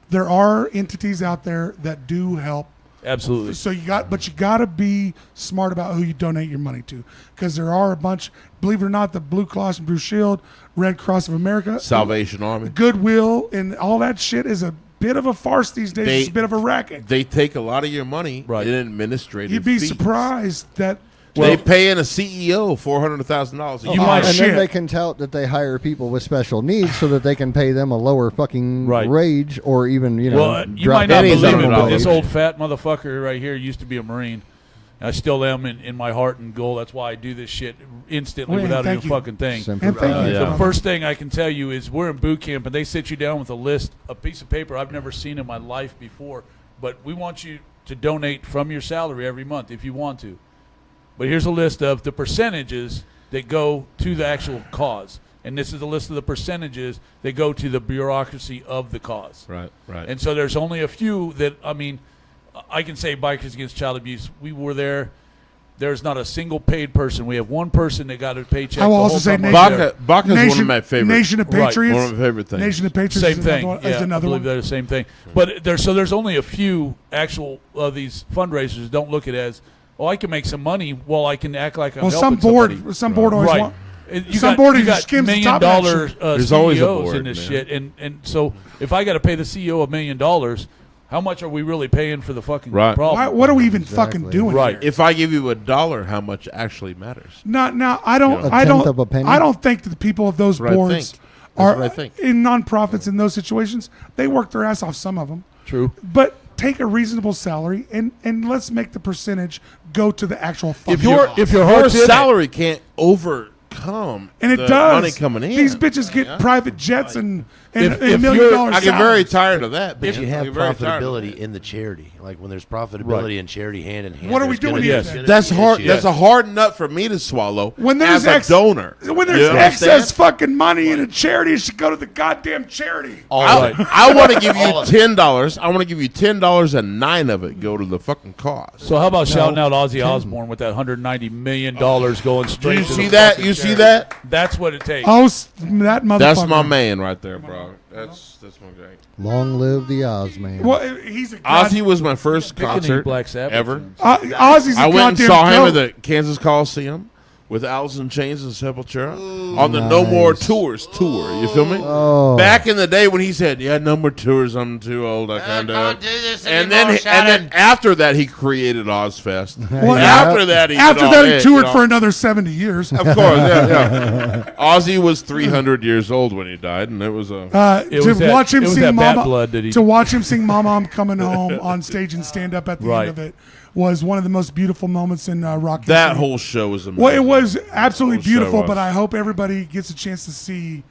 there are entities out there that do help. Absolutely. So you got to be smart about who you donate your money to, because there are a bunch. Believe it or not, the Blue Cross and Blue Shield, Red Cross of America, Salvation Army. Goodwill, and all that shit is a bit of a farce these days. It's a bit of a racket. They take a lot of your money Right. in administrative You'd be fees. surprised that. They pay in a CEO $400,000 a You year. might- and shit. then they can tout that they hire people with special needs so that they can pay them a lower fucking Right. wage, or even you know. Well, you drop might not pennies believe on it, the but dollar. this old fat motherfucker right here used to be a Marine. I still am in my heart and goal. That's why I do this shit instantly Well, without thank even you. fucking thing. Simple. And thank you. Yeah. The first thing I can tell you is we're in boot camp and they sit you down with a list, a piece of paper I've never seen in my life before. But we want you to donate from your salary every month if you want to. But here's a list of the percentages that go to the actual cause. And this is a list of the percentages that go to the bureaucracy of the cause. Right, right. And so there's only a few that, I mean, I can say Bikers Against Child Abuse. We were there. There's not a single paid person. We have one person that got a paycheck. I will the also whole say time I was Nation- there. Baca's one of my favorite. Nation of Right. Patriots. One of my favorite things. Nation of Patriots Same is another thing. one. Yeah, is another I believe one. they're the same thing. But there's only a few actual of these fundraisers don't look at it as, oh, I can make some money while I can act like I'm Well, helping somebody. some board always Right. want. And Some board you just got skims the $1 top of that million shit. There's CEOs always a board, in this man. shit, and so if I got to pay the CEO $1 million, how much are we really paying for the fucking Right. problem? Why, what are we even Exactly. fucking doing? Right. Here? If I give you $1, how much actually matters? Now, I don't. Yeah. I A tenth don't. of a penny? I don't think that the people of those That's what I boards think. That's are what I think. in nonprofits in those situations. They work their ass off. Some of them, True. but take a reasonable salary and let's make the percentage go to the actual. If fucking your cause. if your Your heart's in it, salary can't overcome And it the does. money coming in. These bitches get private jets and If $1 million you're- salaries. I get very tired of that. But man. you I have get very tired of profitability that. in the charity. Like when there's profitability in charity hand in hand. What are we there's gonna doing be- here there's then? gonna That's be hard. issues. That's a hard nut for me to swallow. When there's as a donor, When there's You understand? excess fucking money in a charity, it should go to the goddamn charity. All I, right. I want to give you All of it. $10. I want to give you $10, and 9 of it go to the fucking cause. So how about shouting out Ozzy Osbourne with that $190 million going Do straight you to see the that? fucking You see charity? that? That's what it takes. Oh, that motherfucker. That's my man right there, bro. That's my guy. Long live the Ozman. Well, he's a god- Ozzy was my first Picking any concert Black Sabbath ever. fans. Ozzy's a I went and goddamn saw him goat. at the Kansas Coliseum with Alice in Chains and Sepultura on the No More nice. Tours tour. You feel me? Oh. Back in the day when he said, "Yeah, no more tours. I'm too old. I can't do it." do this And anymore, then after that, he created Ozfest. Well, after that, he After did all that, he that, toured you know. for another 70 years. Of course, yeah. Ozzy was 300 years old when he died, and it was a. It To was that- watch him it was sing that bat Mama, blood that he- to watch him sing "Mama, I'm Coming Home" on stage and stand up at the Right. end of it was one of the most beautiful moments in rock history. that whole show was amazing. Well, it was absolutely Whole show beautiful, was. but I hope everybody gets a chance to see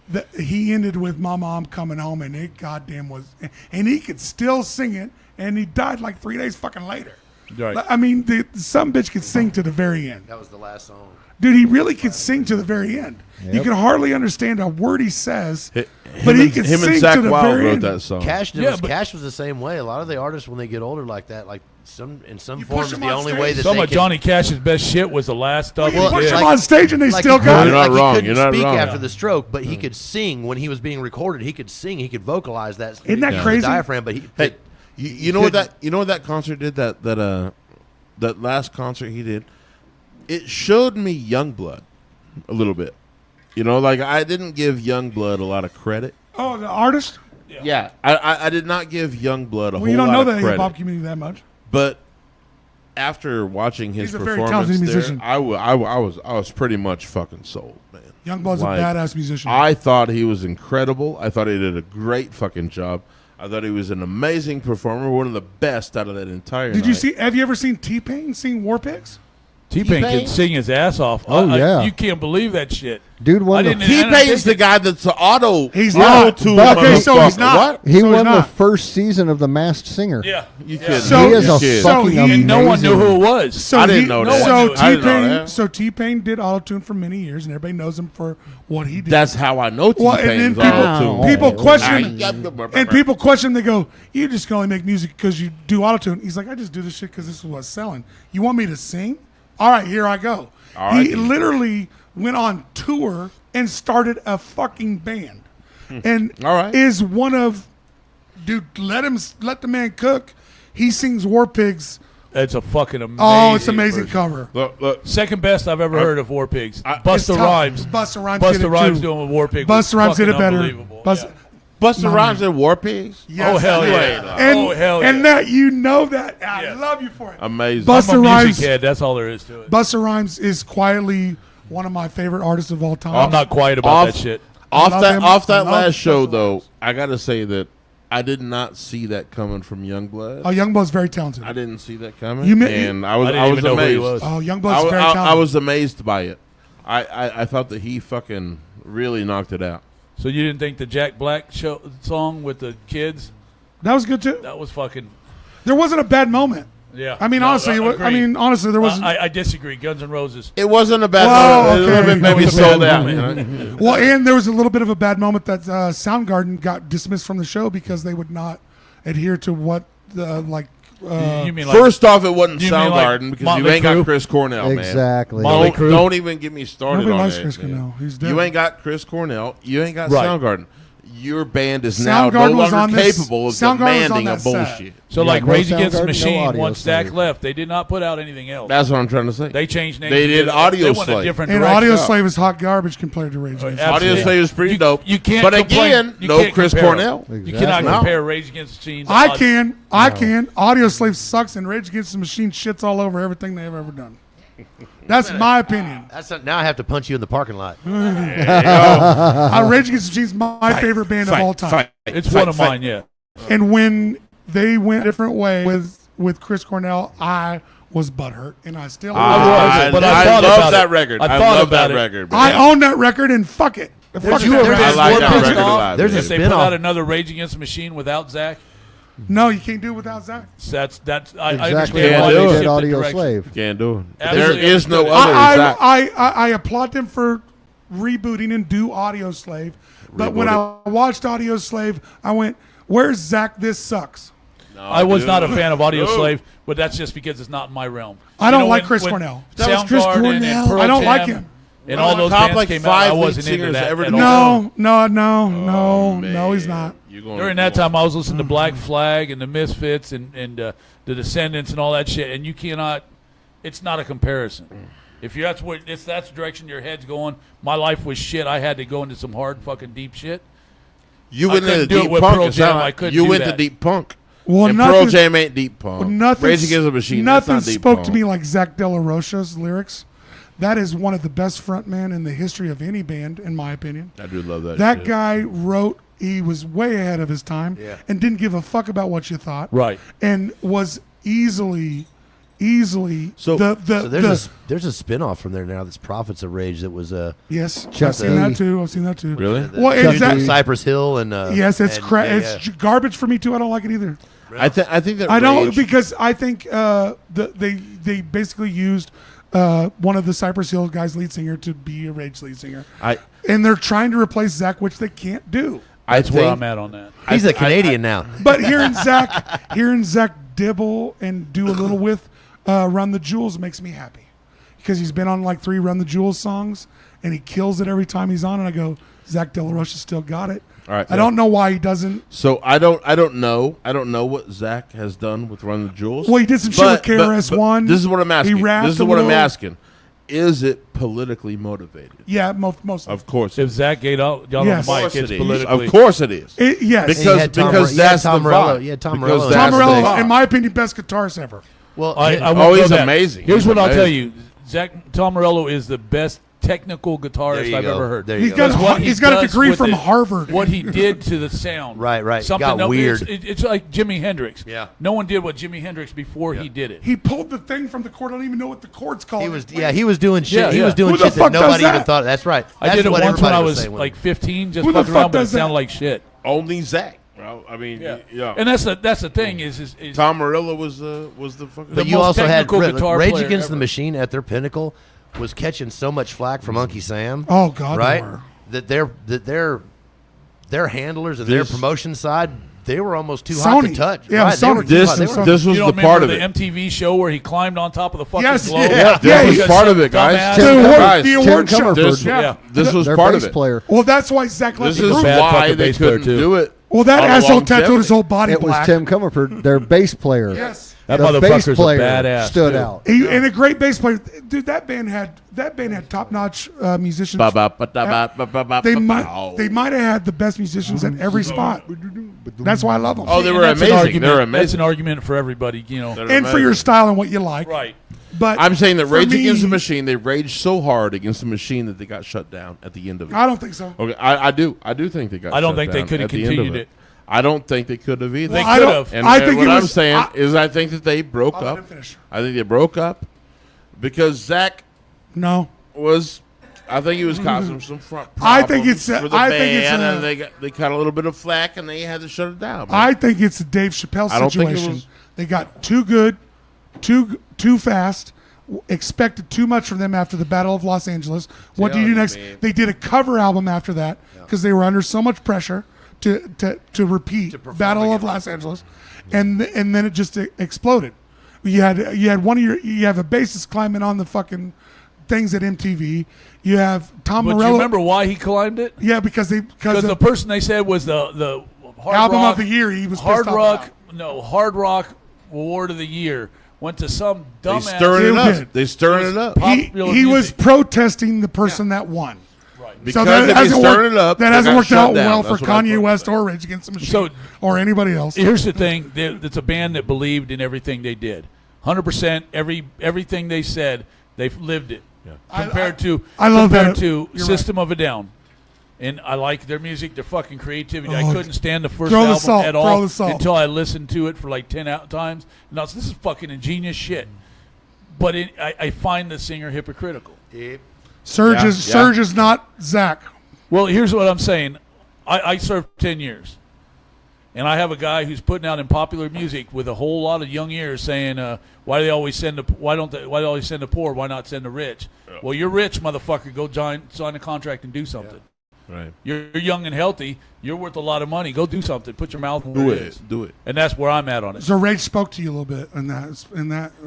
that he ended with "Mama, I'm Coming Home," and it goddamn was, and he could still sing it, and he died like 3 days fucking later. Right. I mean, some bitch could sing to the very end. That was the last song. Dude, he really could sing to the very end. You can hardly understand a word he says, but he and, could him sing and Zach to the Wild very wrote end. that song. Cash, Yeah, was, but- Cash was the same way. A lot of the artists, when they get older like that, like in some You forms, push 'em the on only stage. way that Some they of can, Johnny Cash's best shit was the last stuff You Well, he push did. him like- on stage and they like still he got couldn't- it. You're not like wrong. He couldn't You're not speak wrong. after the stroke, but he could sing when he was being recorded. He could sing. He could vocalize that. Isn't that the crazy? diaphragm, but he. Hey, you know what couldn't- that concert did? That last concert he did, it showed me Youngblood a little bit. You know, like I didn't give Youngblood a lot of credit. Oh, the artist? Yeah, I did not give Youngblood a Well, whole you don't lot know of the hip credit. hop community that much. But after watching his He's a very performance talented there, musician. I was pretty much fucking sold, man. Youngblood's Like, a badass musician. I thought he was incredible. I thought he did a great fucking job. I thought he was an amazing performer, one of the best out of that entire Did you night. see? Have you ever seen T-Pain sing War Pigs? T-Pain T-Pain? can sing his ass off. Oh, yeah. You can't believe that shit. Dude won I the didn't- T-Pain's the guy that's the auto. He's auto not. tune Okay, so he's motherfucker. not. What? he So he's won the not. first season of The Masked Singer. Yeah. You kidding? So- he is You a kidding. so fucking he- amazing. No one knew who it was. So I didn't know that. So I didn't know T-Pain, that. so T-Pain did auto-tune for many years, and everybody knows him for what he did. That's how I know Well, and then T-Pain's auto tune. people question, and and people question. They go, "You just can only make music because you do auto-tune." He's like, "I just do this shit because this is what's selling. You want me to sing? All right, here I go." All right. He literally went on tour and started a fucking band, and All right. is one of, dude. Let the man cook. He sings War Pigs. It's a fucking amazing. Oh, it's amazing version. cover. Look, Second best I've ever heard of War Pigs. I- Busta It's tough. Rhymes. Busta Rhymes did it Rhymes too. doing with War Pigs. Busta Rhymes did it better. Unbelievable. Busta- Yeah. Busta Rhymes and War Pigs? Yes. Oh hell You yeah! ain't lying. And, oh hell yeah! and that you know that. I Yeah. love you for it. Amazing. Busta I'm a Rhymes- music head. That's all there is to it. Busta Rhymes is quietly one of my favorite artists of all time. I'm not quiet about that shit. Off love that him. off I that love last show Busta though, Rhymes. I gotta say that I did not see that coming from Youngblood. Oh, Youngblood's very talented. I didn't see that coming, You meant- and I was I didn't I was even know who he amazed. was. Oh, Youngblood's very talented. I was amazed by it. I thought that he fucking really knocked it out. So you didn't think the Jack Black show song with the kids That was good too. that was fucking There wasn't a bad moment. yeah? I mean, No, honestly, agreed. there wasn't. I disagree. Guns N' Roses. It wasn't a bad Whoa, moment. It okay. made me It was a bad sold out. moment. You know? Well, and there was a little bit of a bad moment that Soundgarden got dismissed from the show because they would not adhere to what the you mean like First off, it wasn't You mean like Soundgarden because Motley you ain't Crue? got Chris Cornell, man. Exactly. Motley Don't, Crue? don't even get me started Nobody on likes that. Chris man. Cornell. He's dead. You ain't got Chris Cornell. You ain't got Right. Soundgarden. Your band is now no Soundgarden was longer on this- capable of Soundgarden was on demanding that a set. bullshit. so Yeah, like no Rage Against the Soundgarden, no Machine. Audio Once Dak Slave. left, they did not put out anything else. That's what I'm trying to say. They changed names. They did Audio They went a Slave. different And direction. Audio Slave is hot garbage compared to Rage Against the Absolutely. Audio Machine. Slave is pretty You- dope. you can't But complain. again, You no can't Chris compare Cornell. You Exactly. cannot No. compare Rage Against the Machine. to I Audio- can. I can. Audio Slave sucks, and Rage Against the Machine shits all over everything they've ever done. That's my opinion. That's not, now I have to punch you in the parking lot. Rage Against the Machine is my favorite band of all time. It's one of mine. Yeah. And when they went a different way with Chris Cornell, I was butthurt, and I still. I love about that it. record. I I thought love about that it. record. I man. own that record, and fuck it. Fuck There's it. you ever I like that more record pissed a off? lot, There's man. a If they put spin-off. out another Rage Against the Machine without Zach, No, you can't do it without Zach. that's I Exactly understand Can't why do they it. shifted Audio direction. Slave. Can't do it. Absolutely There is no understood. other Zach. I applaud them for rebooting and do Audio Slave, but when I watched Audio Slave, I went, "Where's Zach? This sucks." I was dude. not a fan of Audio No. Slave, but that's just because it's not in my realm. I don't like Chris Cornell. That was Chris Soundgarden and Cornell. Pearl I don't like Jam him. And One all of the those top, bands like, came out. 5 I lead wasn't into singers that ever at to all. do No, he's not. During that time, I was listening to Black Flag and the Misfits and the Descendants and all that shit. And you cannot. It's not a comparison. If that's the direction your head's going, my life was shit. I had to go into some hard fucking deep shit. You I went into couldn't do it deep with punk. Pearl it sound Jam. like I couldn't you do went to that. deep punk. Well, And nothing. Pearl Jam ain't deep punk. Well, nothing. Rage Against the Machine. That's Nothing not deep spoke punk. to me like Zach De La Rocha's lyrics. That is one of the best frontmen in the history of any band, in my opinion. I do love that. That shit. guy wrote. He was way ahead of his time and didn't give a fuck about what you thought. Right. And was easily So- There's a spin-off from there now that's Prophets of Rage that was yes. Chuck I've seen E. that too. I've seen that too. Really? Well, Chuck is that, E. Cypress Hill and yes, it's and- it's garbage for me too. I don't like it either. I think that I don't Rage- because I think they basically used one of the Cypress Hill guys' lead singer to be a Rage lead singer, and they're trying to replace Zach, which they can't do. That's where I'm at on that. He's a Canadian now. But hearing Zach dibble and do a little with Run the Jewels makes me happy because he's been on like 3 Run the Jewels songs and he kills it every time he's on. And I go, Zach De La Rocha still got it. All right, I don't know why he doesn't. So I don't know what Zach has done with Run the Jewels. Well, he did some shit with KRS-One. This is what I'm asking. He rapped This is a what I'm little. asking. Is it politically motivated? Yeah, most Of course. If Zach get out on Yes. the mic, it's politically. Of course it is. Yes. Because He had Tom because Morello- that's Tom the Morello. vibe. Yeah, Tom Because Morello. that's Tom the Morello, vibe. in my opinion, best guitarist ever. Well, I won't he's go that. amazing. Here's He's what I'll tell amazing. you: Tom Morello is the best technical There guitarist you I've go. ever heard. There you He's go. got Because what he he's got a does degree with from it, Harvard. What he did to the sound, Right. Something Got that weird. It's like Jimi Hendrix. Yeah. No one did what Jimi Hendrix before he did it. He pulled the thing from the chord. I don't even know what the chord's called. He was doing shit. Yeah, He yeah. was doing Who the shit that fuck does nobody that? even thought. That's right. I That's did it what once when I everybody was saying with like it. 15, just Who the fucking fuck around, but it does that? sounded like shit. Only Zach. Well, I mean, yeah. And that's the thing is Tom Morello was the fucking. But the you most also had technical guitar Rage player Against the ever. Machine at their pinnacle was catching so much flack from Unky Sam. Oh, God, they right? were. That their handlers and their This- promotion side, they were almost too hot to Sony. touch. Yeah, right? They Sony. were too This hot. They were- this was you don't the part of remember it. the MTV show where he climbed on top of the fucking Yes, globe? yeah. This was he- part of it, guys. Dumbass. The award- Guys, the Tim award show. Comerford. This, Yeah. this was Their part bass of it. player. Well, that's why Zach left This the is group. bad why fucking they bass player, couldn't too. do it. Well, that Out of asshole longevity. tattooed his whole body It was black. Tim Comerford, their bass player. Yes. That the motherfucker's bass a player badass, stood too. out. And a great bass player, dude. That band had top-notch musicians. They might have had the best musicians at every spot. That's why I love them. Oh, they And were that's an amazing. argument- They were That's amazing. an argument for everybody, you know. They're and for your amazing. style and what you like. Right. But I'm saying that for Rage me, Against the Machine, they raged so hard against the machine that they got shut down at the end of it. I don't think so. Okay, I do think they got. I don't shut think they down could have at the end of continued it. I don't think they could have either. They Well, I could don't- have. And, I think what it I'm was- saying is, I think that they broke I'll let up. him finish. I think they broke up because Zach No. was. I think he was causing some front I problems think it's- for the I band, think it's a- and they caught a little bit of flack, and they had to shut it down. man. I think it's a Dave Chappelle I don't think it situation. was- They got too good, too fast. Expected too much from them after the Battle of Los Angeles. What do you do Telling next? you, man. They did a cover album after that because they were under so much pressure to repeat perform Battle of again. Los Angeles, and then it just exploded. You had you have a bassist climbing on the fucking things at MTV. You have Tom But Morello. you remember why he climbed it? Yeah, because Because the person they said was the hard album rock, of the year. He was hard pissed off rock. about. No, hard rock award of the year went to some they dumbass. stirring it They up. did. They stirring it up Popular He was music. protesting the person that won. Right. because that if they hasn't stirring worked, it up, that they hasn't got worked shut out down. well for That's what I Kanye thought. West or Rage Against the Machine So- or anybody else. Here's the thing: it's a band that believed in everything they did. 100%. Everything they said, they've lived it. Compared to I love compared that. to You're System of a Down. And I like their music, their fucking creativity. I Oh, couldn't stand the first throw the album salt, at throw all the salt. until I listened to it for like 10 times. And I was, this is fucking ingenious shit. but I find the singer hypocritical. Yep. Surge Yeah, is yeah. Surge is not Zach. Well, here's what I'm saying. I served 10 years. And I have a guy who's putting out in popular music with a whole lot of young ears saying, why do they always send why they always send the poor? Why not send the rich? Well, you're rich, motherfucker. Go sign a contract and do something. Right. You're young and healthy. You're worth a lot of money. Go do something. Put your mouth where Do it it. is. Do it. And that's where I'm at on it. So Rage spoke to you a little bit in that.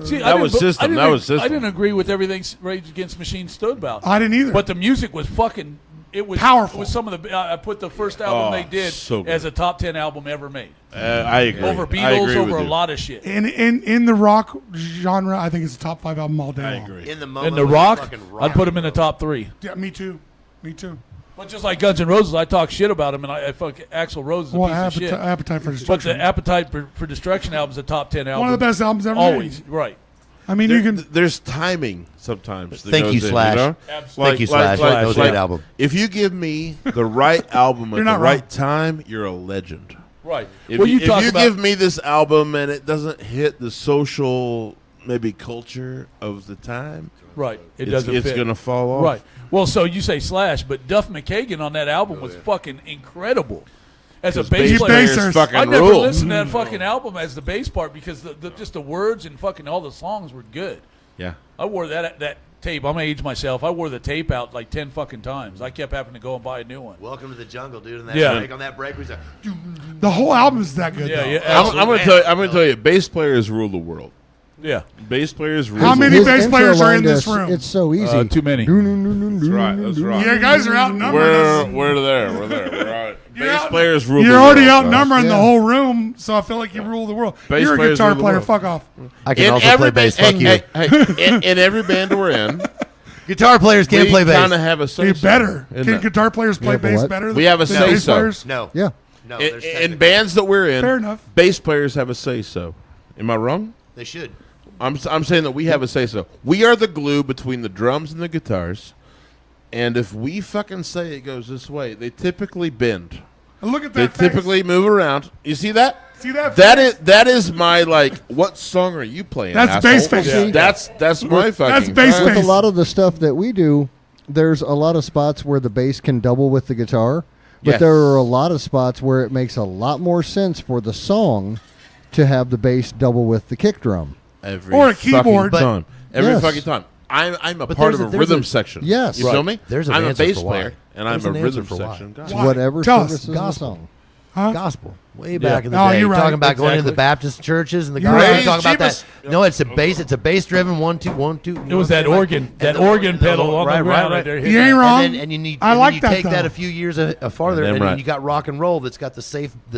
See, That was system. That was system. I didn't agree with everything Rage Against the Machine stood about. I didn't either. But the music was fucking. It was Powerful. It was some of the. I put the first album they did so good. as a top 10 album ever made. I agree. Over I Beatles, agree over with a you. lot of shit. in the rock genre, I think it's a top 5 album all day I long. agree. In the moment, And The was Rock, fucking I'd put him in the top 3. Yeah, me too. Me too. But just like Guns N' Roses, I talk shit about him, and I fuck Axl Rose is a Well, piece of shit. Appetite for But Destruction. the Appetite for Destruction album is a top 10 album. One of the best albums ever Always, made. right. I mean, you can. There's timing sometimes. that Thank goes you, in, Slash. know? Thank you, Slash. That was a great album. If you give me the right album at You're the not right wrong. time, you're a legend. Right. If well, you, you talk if you about, give me this album and it doesn't hit the social maybe culture of the time, right, it it's, doesn't it's fit. gonna fall off. Right. Well, so you say Slash, but Duff McKagan on that album was fucking incredible. As a bass player, basers. fucking I never rule. listened to that fucking album as the bass part because just the words and fucking all the songs were good. Yeah. I wore that tape. I'm gonna age myself. I wore the tape out like 10 fucking times. I kept having to go and buy a new one. Welcome to the jungle, dude. And that Yeah. break on that break was like, The whole album is that good. Yeah, though. yeah, I'm gonna tell you. I'm gonna tell you. Bass players rule the world. yeah. Bass players rule. How the many world. bass intro players are line in this to room? It's so easy. Too many. That's right. That's right. Yeah, guys are outnumbering We're us. we're there. We're there. We're all right. You're Bass out- players rule. You're the already world, outnumbering the Yeah. whole room, so I feel like you rule the world. Bass You're a players guitar rule the player. world. Fuck off. I can also play bass. Fuck you. In every band we're in, Guitar players can't play we kind bass. of have a say. Hey, better. Can guitar players play Yeah, but bass what? better We have a than say bass so. players? No. Yeah. No. In, there's in technical- bands that we're in, Fair enough. bass players have a say so. Am I wrong? They should. I'm saying that we have a say so. We are the glue between the drums and the guitars, and if we fucking say it goes this way, they typically bend. And look at They that face. typically move around. You see that? See that? That is my like. What song are you playing? That's asshole? bass face. Yeah. That's my fucking. That's bass time. With a face. lot of the stuff that we do, there's a lot of spots where the bass can double with the guitar, but Yes. there are a lot of spots where it makes a lot more sense for the song to have the bass double with the kick drum. Every Or a keyboard. fucking time. Every Yes. fucking time. I'm a But part there's of a- a there's rhythm a- section. Yes. You feel Right. me? There's an I'm a answer bass for why. player, and There's I'm a an rhythm answer for why. section guy. Why? Whatever Tell us. services the Gospel. song. Huh? Gospel. Way back in the Oh, day. you're right. Talking about going into the Exactly. Baptist churches and the You're gospel. right. Talking about Jeebus. that. No, it's a bass. It's a bass driven 1 2 1 2. It was that organ, organ pedal on the ground right there. You hitting ain't that. wrong. And you need. I and like you that, take that though. a few years farther, Damn and right. then you got rock and roll that's got the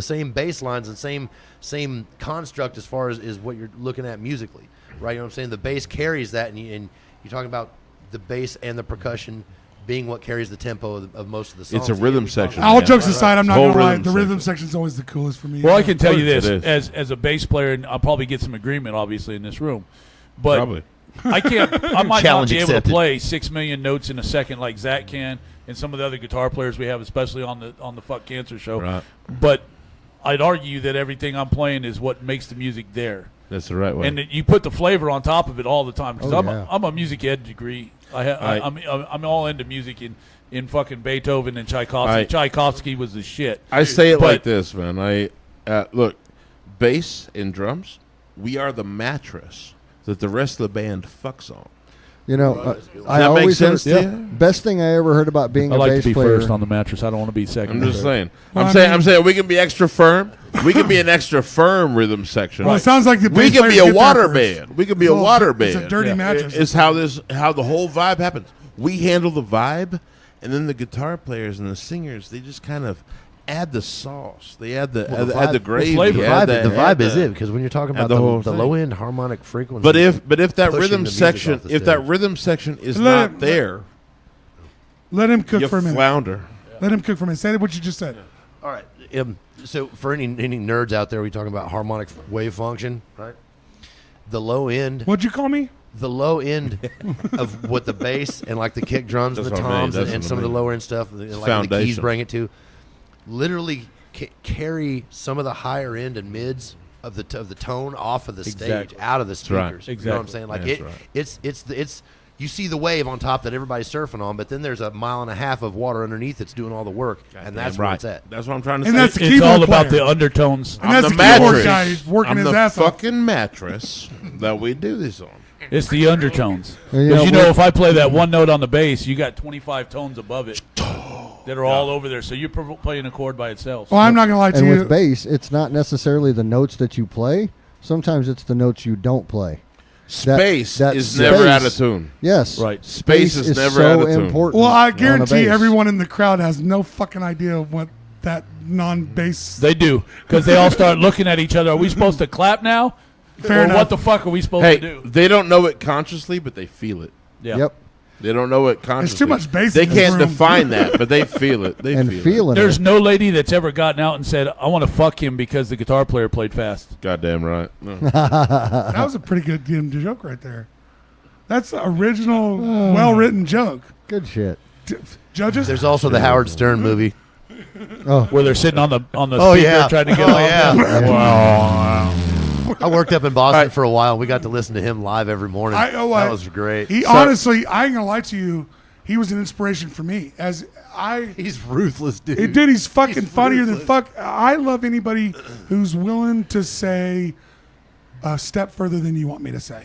same bass lines and same construct as far as is what you're looking at musically, right? You know what I'm saying? The bass carries that, and you're talking about the bass and the percussion being what carries the tempo of most of the songs. It's a rhythm section. All Yeah. jokes aside, I'm not Whole going to lie. rhythm The rhythm section. section is always the coolest for me. Well, I can tell you It this is. as a bass player, and I'll probably get some agreement, obviously, in this room. But Probably. I can't. I might Challenge not be able accepted. to play 6 million notes in a second like Zach can, and some of the other guitar players we have, especially on the Fuck Cancer show. Right. But I'd argue that everything I'm playing is what makes the music there, That's the right way. and that you put the flavor on top of it all the time. Because Oh, I'm yeah. I'm a music ed degree. I'm all into music in fucking Beethoven and Tchaikovsky. Tchaikovsky was the shit. I say it But- like this, man. Look, bass and drums. We are the mattress that the rest of the band fucks on. You know, I that make always sense heard, to you? best thing I ever heard about being I a like bass to be player. first on the mattress. I don't want to be second. I'm just saying. Well, I'm saying we can be extra firm. We can be an extra firm rhythm section. Well, it sounds like the we bass can be players a get there water first. band. We can be It's a a water little- band. it's a dirty mattress. It's how the whole vibe happens. We handle the vibe, and then the guitar players and the singers, they just kind of add the sauce. They add the add the gravy. flavor. add The add vibe is it, because when you're talking add about the whole the thing. low end harmonic frequency. But if that pushing rhythm the music section, off the if that stage. rhythm section is Let not it- there, Let him cook you for a minute. flounder. Let him cook for a minute. Say what you just said. All right. So for any nerds out there, we talking about harmonic wave function, right? The low end What'd you call me? of what the bass and like the kick drums and That's the what I mean, toms that's and what some I of the mean. lower end stuff, and like the keys foundation. bring it to, literally carry some of the higher end and mids of the tone off of the stage, Exactly. out of the right. speakers. You know what I'm Exactly. saying? Like That's right. it's you see the wave on top that everybody's surfing on, but then there's a mile and a half of water underneath that's doing all the work, and that's where right. it's at. That's what I'm trying to And say. that's the It's keyboard all about player. the undertones. And that's I'm the the keyboard mattress. guy working I'm his the ass off. fucking mattress that we do this on. It's the undertones. You Because know, if I play that one note on the bass, you got 25 tones above it that are all over there. So you're playing a chord by itself. Well, I'm not gonna lie to And you. with bass, it's not necessarily the notes that you play. Sometimes it's the notes you don't play. Space that is never space- out of tune. Yes. Right. Space is is never so out of tune. important. Well, I on a guarantee bass. everyone in the crowd has no fucking idea of what that non-bass. They do. Because they all start looking at each other. Are we supposed to clap now? Fair or enough. what the fuck are we supposed Hey, to do? they don't know it consciously, but they feel it. Yeah. Yep. They don't know it consciously. much bass They in this can't room. define that, but they feel it. They And feel it. feeling There's it. no lady that's ever gotten out and said, I want to fuck him because the guitar player played fast. Goddamn right. No. That was a pretty good damn joke right there. That's an original, well-written joke. Good shit. Judges, There's also the Howard Stern movie. Oh, Where they're sitting on the Oh, speaker yeah. trying to get Oh, off. yeah. I worked up in Boston for a while, and we got to listen to him live every morning. That was great. He honestly, I ain't gonna lie to you, he was an inspiration for me. He's ruthless, dude. It did. He's fucking funnier than fuck. I love anybody who's willing to say a step further than you want me to say.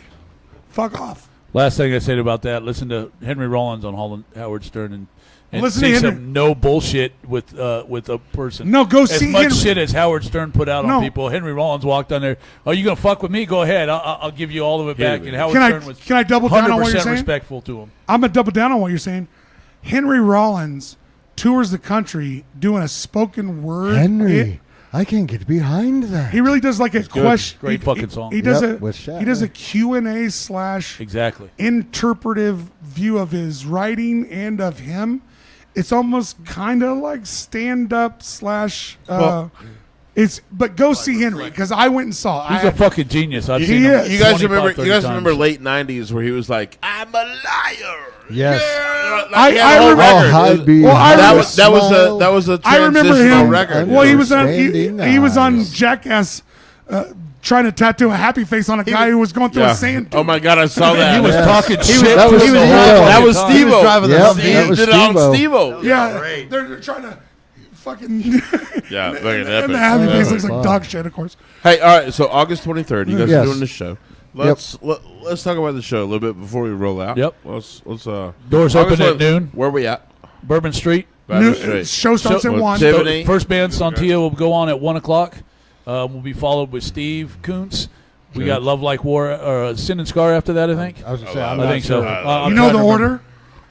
Fuck off. Last thing I said about that, listen to Henry Rollins on Howard Stern and Listen to say Henry. some no bullshit with a person. No, go as see much Henry. shit as Howard Stern put out No. on people. Henry Rollins walked on there. Oh, you gonna fuck with me? Go ahead. I'll give you all of it back. And Howard Stern was Can I double down 100% on what you're saying? respectful to him. I'm gonna double down on what you're saying. Henry Rollins tours the country doing a spoken word. Henry. I can't get behind that. He really does like a question. Great fucking song. He does Yep, with Shaq, he does yeah. a Q&A / Exactly. interpretive view of his writing and of him. It's almost kind of like stand up / it's but go see Henry because I went and saw. He's a fucking genius. I've He seen him is. You guys 25, remember? 30 You guys times. remember late '90s where he was like, "I'm a liar." Yes. Yeah, I he had a whole remember- record. Oh, I'd be Well, I that remember- was that was a I remember transitional him. record. Well, he was on Understanding he was on eyes. Jackass trying to tattoo a happy face on a guy who was going through Yeah. a sand. Oh my god, I saw that. He was Yeah. talking shit. that to was him the Steve-O. whole That was fucking Steve-O. time. He was driving the Yep, Humvee. that was did it on Steve-O. Steve-O. Yeah, great. they're trying to fucking. Yeah, look at and that. the happy face Yeah. looks like Wow. dog shit, of course. Hey, all right. So August 23rd, you guys Yes. are doing this show. Let's talk about the show a little bit before we roll out. Yep. Let's Doors August open at 20th. noon. Where we at? Bourbon Street. Bourbon New, Street. show starts So- at 1. Tip- Tiffany. First band, Santia, will go on at 1 o'clock. We'll be followed with Steve Kuntz. We got Love Like War, or Sin and Scar after that, I think. I was gonna say, I'm I not think so. sure. I'm You know trying the to remember. order?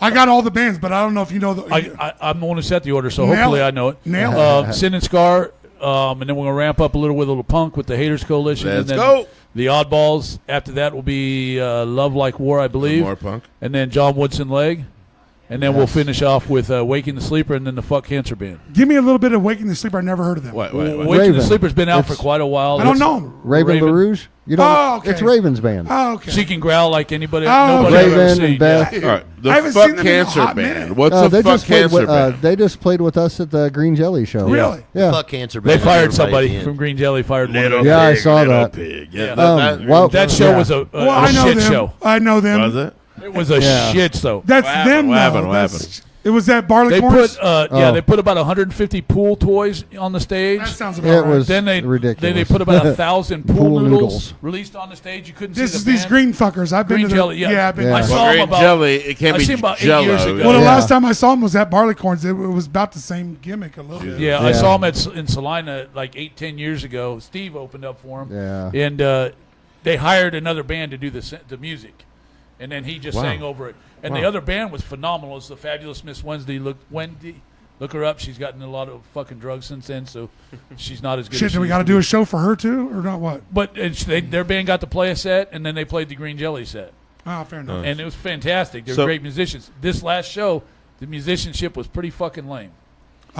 I got all the bands, but I don't know if you know the. I'm the one who set the order, so Nail hopefully it. I know it. Nail it. Sin and Scar, and then we're going to ramp up a little with a little punk with the Haters Coalition. Let's and then go. The Oddballs. After that will be Love Like War, I believe. More punk. And then John Woodson Leg. And then we'll finish off with Waking the Sleeper and then the Fuck Cancer Band. Give me a little bit of Waking the Sleeper. I never heard of them. Wait. Waking the Raven. Sleeper's been out for It's- quite a while. I don't know them. Raven LaRouge? You don't Oh, okay. It's Raven's band. Oh, okay. She can growl like anybody. Oh, nobody okay. I've ever Raven seen. and Beth. All right. The I haven't Fuck seen them in a Cancer hot Band. minute. What's They the Fuck just played Cancer with, Band? they just played with us at the Green Jelly show. Really? Yeah. Fuck cancer. They band. fired Everybody at somebody the end. from Green Jelly. Fired one of them. Yeah, I saw that. Pig. Yeah. Well, That show yeah. was a Well, I know shit them. show. I know them. Was it? It was a Yeah. shit show. That's What happened? them. What though. happened? What That's- happened? It was that They Barleycorns. put they put about 150 pool toys on the stage. That sounds about It right. was Then they ridiculous. put about 1,000 pool Pool noodles, noodles. released on the stage. You couldn't This see is the these band. green fuckers. I've been Green to jelly. them. Yeah, I've been. Yeah. I Well, saw them green about. jelly. It can't I be seen about 8 Jello. years ago. Well, the Yeah. last time I saw them was at Barleycorns. It was about the same gimmick a little bit. Yeah, I Yeah. saw them in Salina like 8-10 years ago. Steve opened up for him. Yeah. And they hired another band to do the music, and then he just Wow. sang over it. And the other band was phenomenal. It's the Fabulous Miss Wednesday. Look her up. She's gotten a lot of fucking drugs since then, so she's not as good. Shit, as do we she got to used do be. a show for her too, or not? What? But their band got to play a set, and then they played the Green Jelly set, Oh, fair enough. and it was fantastic. They're So- great musicians. This last show, the musicianship was pretty fucking lame.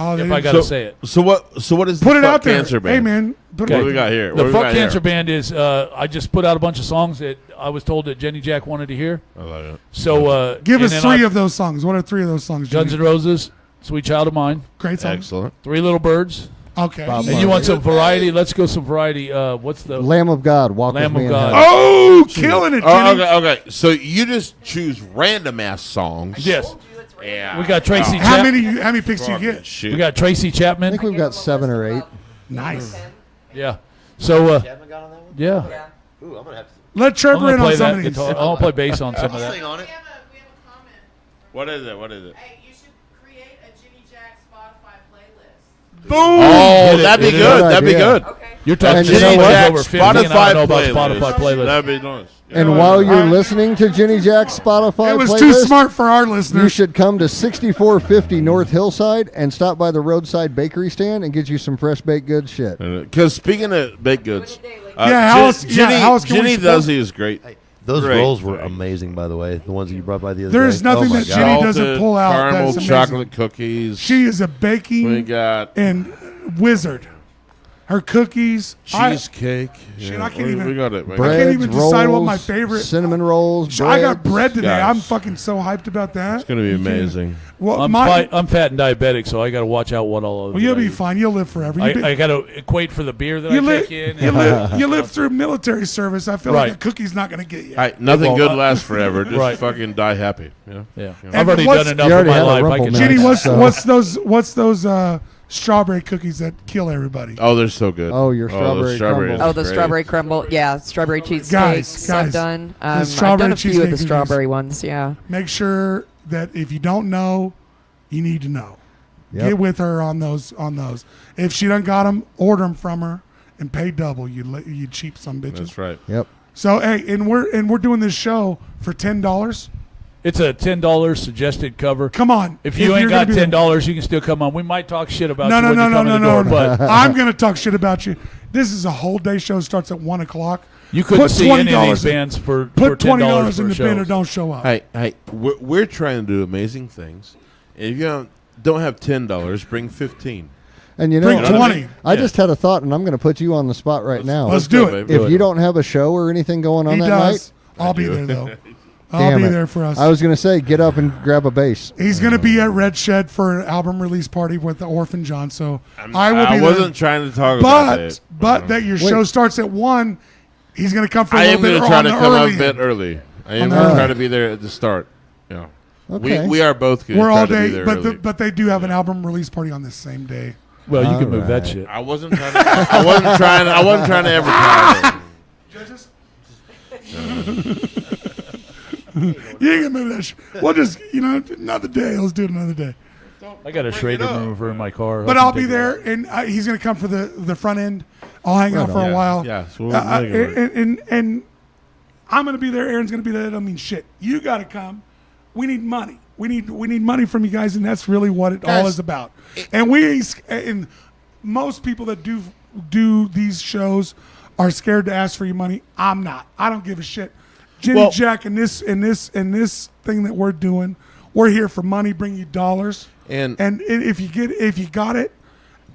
Oh, If they- I gotta say it. So what is the put it Fuck out there. Cancer Band? Hey, man. Put it What out do we there. got here? The What do we Fuck got Cancer here? Band is I just put out a bunch of songs that I was told that Jenny Jack wanted to hear. I like it. So Give and us then 3 of those songs. What are 3 of those songs? Guns Jimmy? N' Roses, Sweet Child of Mine, Great songs. Excellent. Three Little Birds, Okay. Bob And you want some variety? Let's go some variety. What's the Lamb of God, walk Lamb with me of in God. heaven. Oh, killing it, Jenny. Okay. So you just choose random ass songs. Yes. Yeah. We got Tracy. How many picks do you get? Shit. We got Tracy I Chapman. think we've got 7 or 8. Nice. Yeah. So Chapman got on that one? yeah. Ooh, I'm gonna have to. Let I'm Trevor gonna in play on some that of these. guitar. I'll play bass on some of I'll that. sing on it. We have a comment. What is it? Hey, you should create a Jimmy Jack Spotify playlist. Boom. Oh, Hit it, that'd be hit it good. up. That'd be Yeah. good. Okay. You're talking And you Jenny know what? Jack's over 50, and I don't know about Spotify playlist. That'd be nice. And while you're listening to Jenny Jack's Spotify It was playlist, too smart for our you listeners. should come to 6450 North Hillside and stop by the roadside bakery stand and get you some fresh baked goods shit. Because speaking of baked goods, Yeah, how else- yeah, how else can we Jenny support- Duzzy is great. Hey, those Great. rolls were amazing, by the way. The ones that you brought by the other There's day. nothing Oh my that God. Jenny doesn't Salted pull out. caramel That's amazing. chocolate cookies. She is a We baking got and wizard. Her cookies. cheesecake. Shit, I can't even- We got it. Man. Bread. Breads, even decide what my rolls, favorite- cinnamon rolls. I got breads. bread today. Guys. I'm fucking so hyped about that. It's gonna be amazing. Well, I'm fat and diabetic, so I got to watch out what all of. well, you'll be fine. You'll live forever. You, I got to equate for the beer that you I live, take in. you live through military service. I feel like Right. a cookie's not going to get you. Hey, nothing Well, good lasts forever. Just right. fucking die happy. Yeah. Yeah, And I've already what's- done enough You of already my had a life. I Rumple can. Max. Jenny, So- what's those strawberry cookies that kill everybody? Oh, they're so good. Oh, your those strawberry crumble. is Oh, the great. strawberry crumble. Yeah, strawberry cheesecakes. Guys, I've done. I've done strawberry a few of the cheesecake strawberry ones. Yeah. Make sure that if you don't know, you need to know. Yep. Get with her on those. If she done got them, order them from her and pay double. You cheap some bitches. That's right. Yep. So hey, and we're doing this show for $10. It's a $10 suggested cover. Come on. If you you're ain't gonna got be there- $10, you can still come on. We might talk shit about No, you no, when no, you no, come no, in the no, door, but I'm gonna talk shit about you. This is a whole day show. Starts at 1:00. you couldn't Put see any of these $20 in- bands for Put $10 $20 in for the bin or shows. don't show up. Hey, we're trying to do amazing things. If you don't have $10, bring 15. And you know, Bring 20. I Yeah. just had a thought, and I'm going to put you on the spot right now. Let's do it. baby. If you don't have a show or anything going on He that does. night, I'll be there though. I'll damn be it. there for us. I was going to say, get up and grab a bass. He's going to be at Red Shed for an album release party with the Orphan John. So I will be I wasn't there. trying to talk about that. But that your show starts at 1. He's going to come for a I little am bit going to try on to the come early a bit end. early. I am On the going to early try end. to be there at the start. Yeah. Okay. We are both going We're to try all to be day, there but early. but they do have an album release party on this same day. Well, you can move that Alright. shit. I wasn't trying to. I wasn't trying to advertise it. Judges? You ain't gonna move that. We'll just, another day. Let's do it another day. I got a Schrader remover in my car. But I can I'll be take it there, out. and he's gonna come for the front end. I'll hang out Right for on. a while. Yeah. So we'll make it work. And I'm gonna be there. Aaron's gonna be there. That don't mean shit. You gotta come. We need money. We need money from you guys, and that's really what it all Guys, is about. And most people that do these shows are scared to ask for your money. I'm not. I don't give a shit. Jenny Well- Jack and this thing that we're doing, we're here for money. Bring you dollars. And If you got it,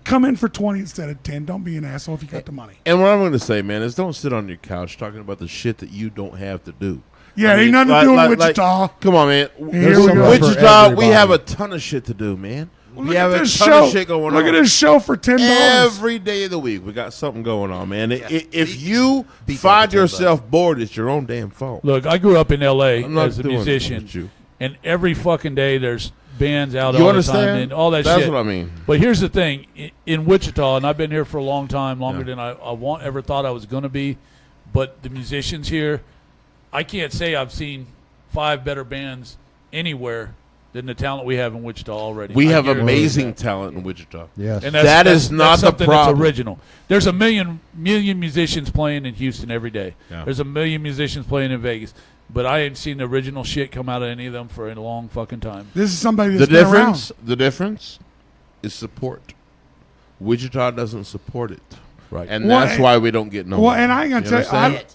come in for 20 instead of 10. Don't be an asshole if you got the money. And what I'm going to say, man, is don't sit on your couch talking about the shit that you don't have to do. Yeah, I mean, ain't nothing to do in Wichita. Come on, man. Here we go. Wichita, For we everybody. have a ton of shit to do, man. Look We at have a ton this show. of shit going on. Look at this show for $10. Every day of the week, we got something going on, man. If you beat find that for $10. yourself bored, it's your own damn fault. Look, I grew up in L.A. I'm not as a doing musician, with you. and every fucking day there's bands out You all the understand? time and all that That's shit. what I mean. But here's the thing: in Wichita, and I've been here for a long time, longer Yeah. than I ever thought I was going to be. But the musicians here, I can't say I've seen 5 better bands anywhere than the talent we have in Wichita already. We I have guarantee amazing that. talent in Wichita. Yes. And That is not the something problem. That's original. There's a million musicians playing in Houston every day. Yeah. There's a million musicians playing in Vegas. But I ain't seen the original shit come out of any of them for a long fucking time. This is somebody The that's been around. difference is support. Wichita doesn't support it. Right. And Well, that's why we don't get no Well, money. and I ain't gonna You tell you, understand?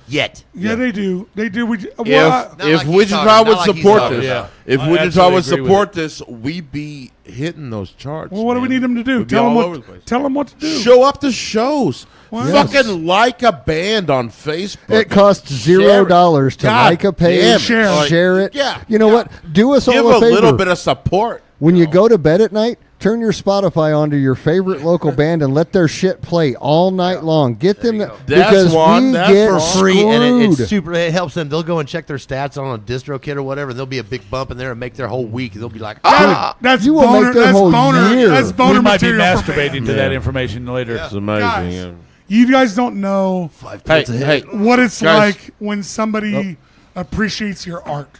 Yet. yeah, they do. They do. If Not if like he's Wichita talking- would not like he's support talking this, about. if I Wichita absolutely would agree with support this, we'd be hitting those charts. Well, what do we man. need them to do? We'd be all over the place. Tell them what to do. Show up to shows. Yes. Fucking like a band on Facebook. It costs Share it. $0 to God like a page, damn it. Share. Like, share it. Yeah. You know what? Do us Give all a a favor. little bit of support. When you go to bed at night, Turn your Spotify onto your favorite local band and let their shit play all night long. Get them go. because we get for free, and it's screwed. super. It helps them. They'll go and check their stats on a DistroKid or whatever. There'll be a big bump in there and make their whole week. They'll be like, That's You will boner. make their That's whole boner. year. That's boner We might be material for masturbating bands. to that Yeah. information later. It's amazing. Guys, yeah. You guys don't know 5 Hey, minutes ahead. hey, what it's Guys. like when somebody appreciates your art.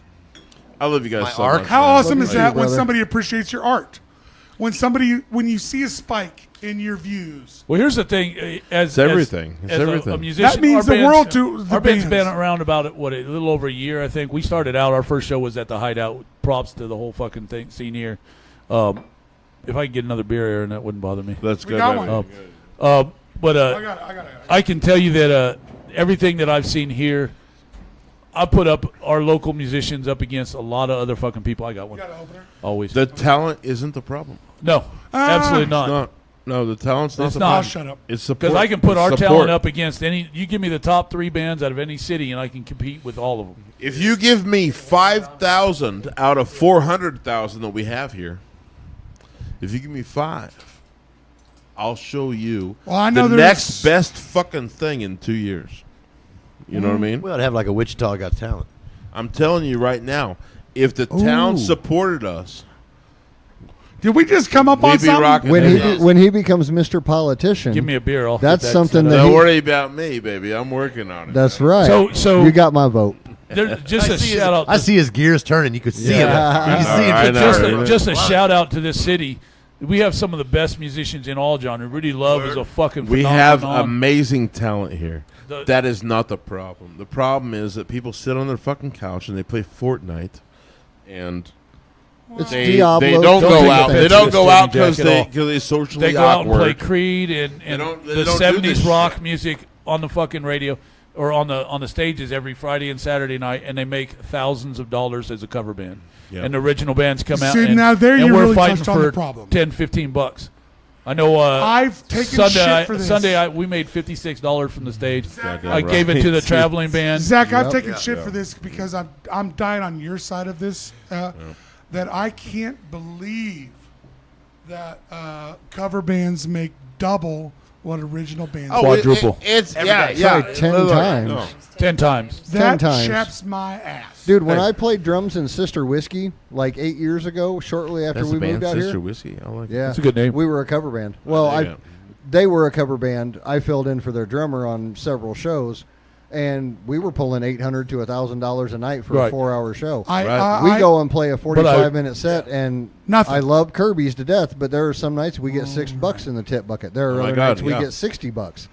I love you guys My so arc? much. How man. awesome you is too, that when brother. somebody appreciates your art? When you see a spike in your views. Well, here's the thing. It's everything. It's as everything. A musician, That means our the band's- world to the Our band's been bands. around about a little over a year, I think. We started out. Our first show was at the Hideout. Props to the whole fucking scene here. If I could get another beer here, and that wouldn't bother me. Let's We go. got baby. one. But I got it. I can tell you that everything that I've seen here, I put up our local musicians up against a lot of other fucking people. I got one. You got an opener? Always. The talent isn't the problem. No, absolutely not. It's not. No, the talent's not It's the not. Oh, problem. shut up. It's support. Because I can put It's our support. talent up against any. You give me the top 3 bands out of any city, and I can compete with all of them. If you give me 5,000 out of 400,000 that we have here, if you give me 5, I'll show you Well, I know the there's- next best fucking thing in 2 years. You know what I mean? We ought to have like a Wichita Got Talent. I'm telling you right now, if the town Ooh. supported us, Did we just come up on we'd be something? rocking. When it. he when he becomes Mr. Politician, Give me a beer. I'll That's get that something set that up. Don't he- worry about me, baby. I'm working on it. that's right. So you got my vote. Just a shout out. I see his gears turning. You could see him. Yeah. You can see him. I know, just, right? a, just a shout out to this city. We have some of the best musicians in all genre. Rudy Love is a fucking We phenomenon. have amazing talent here. The- That is not the problem. The problem is that people sit on their fucking couch and they play Fortnite, and It's they Diablo. don't Don't go take out. offense They to don't this, go Jamie out because Jack, at all. they socially They go out and play awkward. Creed and They don't the do this 70s rock shit. music on the fucking radio or on the stages every Friday and Saturday night, and they make thousands of dollars as a cover band. Yeah. And the original bands come out See, and, now there and you we're really fighting touched on for the problem. 10, 15 bucks. I know I've taken shit for this. Sunday we made $56 from the stage. Goddamn I gave it to the right. traveling band. Zach, I've Yep. taken shit for this because I'm dying on your side of this. That I can't believe that cover bands make double what original bands. Oh, make. Quadruple. It's Every yeah, day. yeah. Like 10 Look, times. no. 10 times. that 10 times. chaps my ass, Dude, when Hey. I played drums in Sister Whiskey like 8 years ago, shortly after That's we the band moved out Sister here. Whiskey. I like it. Yeah, That's a good name. We were a cover band. Well, dig it. they were a cover band. I filled in for their drummer on several shows, and we were pulling $800 to $1,000 a night for a Right. 4-hour show. Right. We go and play a 45-minute set, and Nothing. I love Kirby's to death, but there are some nights we get $6 in the tip bucket. There are Oh my other God, nights we yeah. get $60.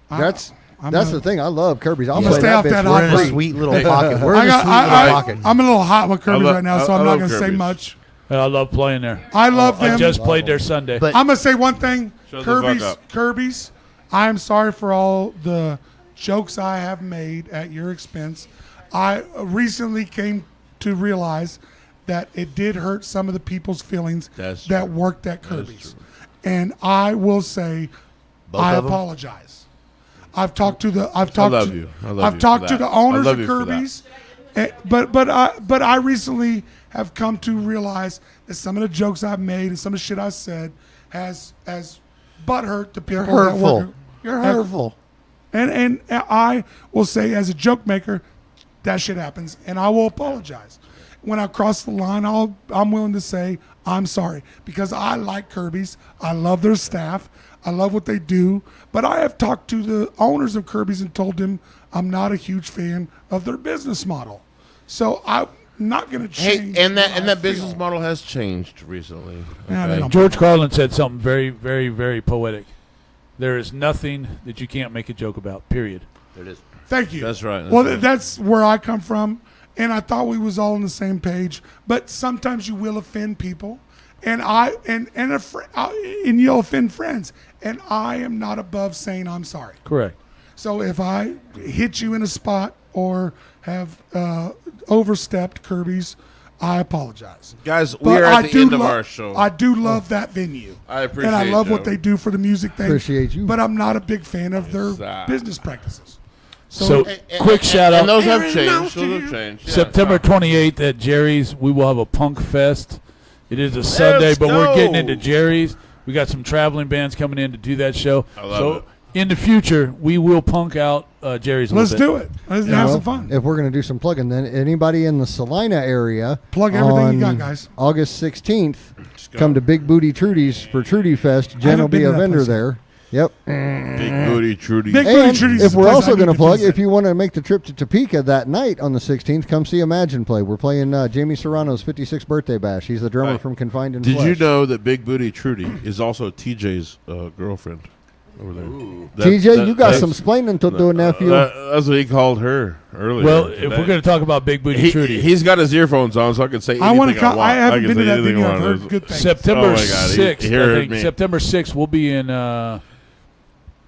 I- That's I'm that's gonna- the thing. I love Kirby's. I'll I'm play gonna stay that off bitch that for hot We're in a free. sweet little pocket. We're in I a got, sweet little I, pocket. I'm a little hot with Kirby I love- right now, so I I'm not love going to say Kirby's. much. I love playing there. I love them. I just played there Sunday. But I'm gonna say one thing. Shut the fuck up. Kirby's. I am sorry for all the jokes I have made at your expense. I recently came to realize that it did hurt some of the people's feelings That's that true. worked at Kirby's, and I will say Both I of 'em? apologize. I've talked to the. I've talked. love to, you. I love I've you talked for to that. the owners I of love you for that. Kirby's, but I recently have come to realize that some of the jokes I've made and some of the shit I said has butthurt the people You're that hurtful. work. You're hurtful. And I will say, as a joke maker, that shit happens, and I will apologize. When I cross the line, I'm willing to say I'm sorry because I like Kirby's. I love their staff. I love what they do. But I have talked to the owners of Kirby's and told them I'm not a huge fan of their business model. So I'm not going to change. Hey, and how I that business feel. model has changed recently. Yeah, they okay? don't- George Carlin said something very, very, very poetic. There is nothing that you can't make a joke about, period. There it is. Thank you. That's right, that's well, right. that's where I come from, and I thought we was all on the same page. But sometimes you will offend people, and and you'll offend friends, and I am not above saying I'm sorry. Correct. So if I hit you in a spot or have overstepped Kirby's, I apologize. Guys, we But are I at the do end of lo- our show. I do love that venue. I appreciate and I love what you. they do for the music thing. Appreciate you. But I'm not a big fan of their Yes, business practices. So, quick shout and out. those have changed. Those have changed. Yeah, September sorry. 28th at Jerry's, we will have a punk fest. It is a Sunday, but we're getting go. into Jerry's. We got some traveling bands coming in to do that show. I love it. In the future, we will punk out Jerry's a Let's little bit. do it. Let's have Well, some fun. If we're going to do some plugging, then anybody in the Salina area, Plug everything you got, on guys. August 16th, go. come to Big Booty Trudy's for Trudy Fest. Jen haven't will be been a to that vendor place yet. there. Yep. Big booty, Trudy. Big Booty And Trudy's if is the we're place also I going to need plug, visit. if you want to make the trip to Topeka that night on the 16th, come see Imagine play. We're playing Jamie Serrano's 56th birthday bash. He's the drummer Hey, from Confined in Did Flesh. you know that Big Booty Trudy is also TJ's girlfriend over there? TJ, you got some splaining to do, nephew. That's what he called her earlier. Well, today. if we're going to talk about Big Booty Trudy, he's got his earphones on, so I can say anything I want to. want. I haven't can been to say that anything venue. I I've want. heard good things. September Oh my God, he 6th, heard I think. me. September 6th, we'll be in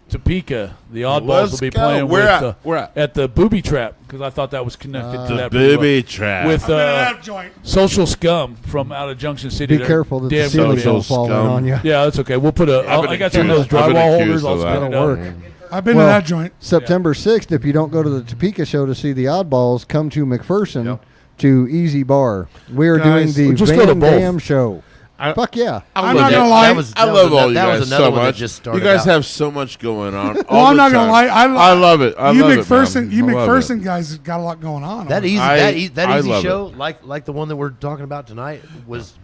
Topeka. The Oddballs Let's will be go. playing Where with, at? Where at? at the Booby Trap, because I thought that was connected to The that. pretty well. booby trap. With I've been to that joint. Social Scum from out of Junction City. Be They're careful that the damn ceilings good. Social don't fall in scum. on you. Yeah, that's okay. We'll put I've been I got some of those accused- I've been drywall accused holders. I'll of spin that. it up. Work. I've been Well, to that joint. September 6th, if you don't go to the Topeka show to see the Oddballs, come to McPherson Yep. to Easy Bar. We are Guys, doing the just go to Van both. Dam show. I- Fuck yeah. I'm love not it. gonna lie. I love all you that guys was another so one that much. just You started guys out. have so much going on. Well, all I'm the not gonna time. lie. I love it. I you love McPherson, it, you man. I love McPherson it. guys got a lot going on. That over easy, I- that I easy love show, like the one that we're talking about tonight, was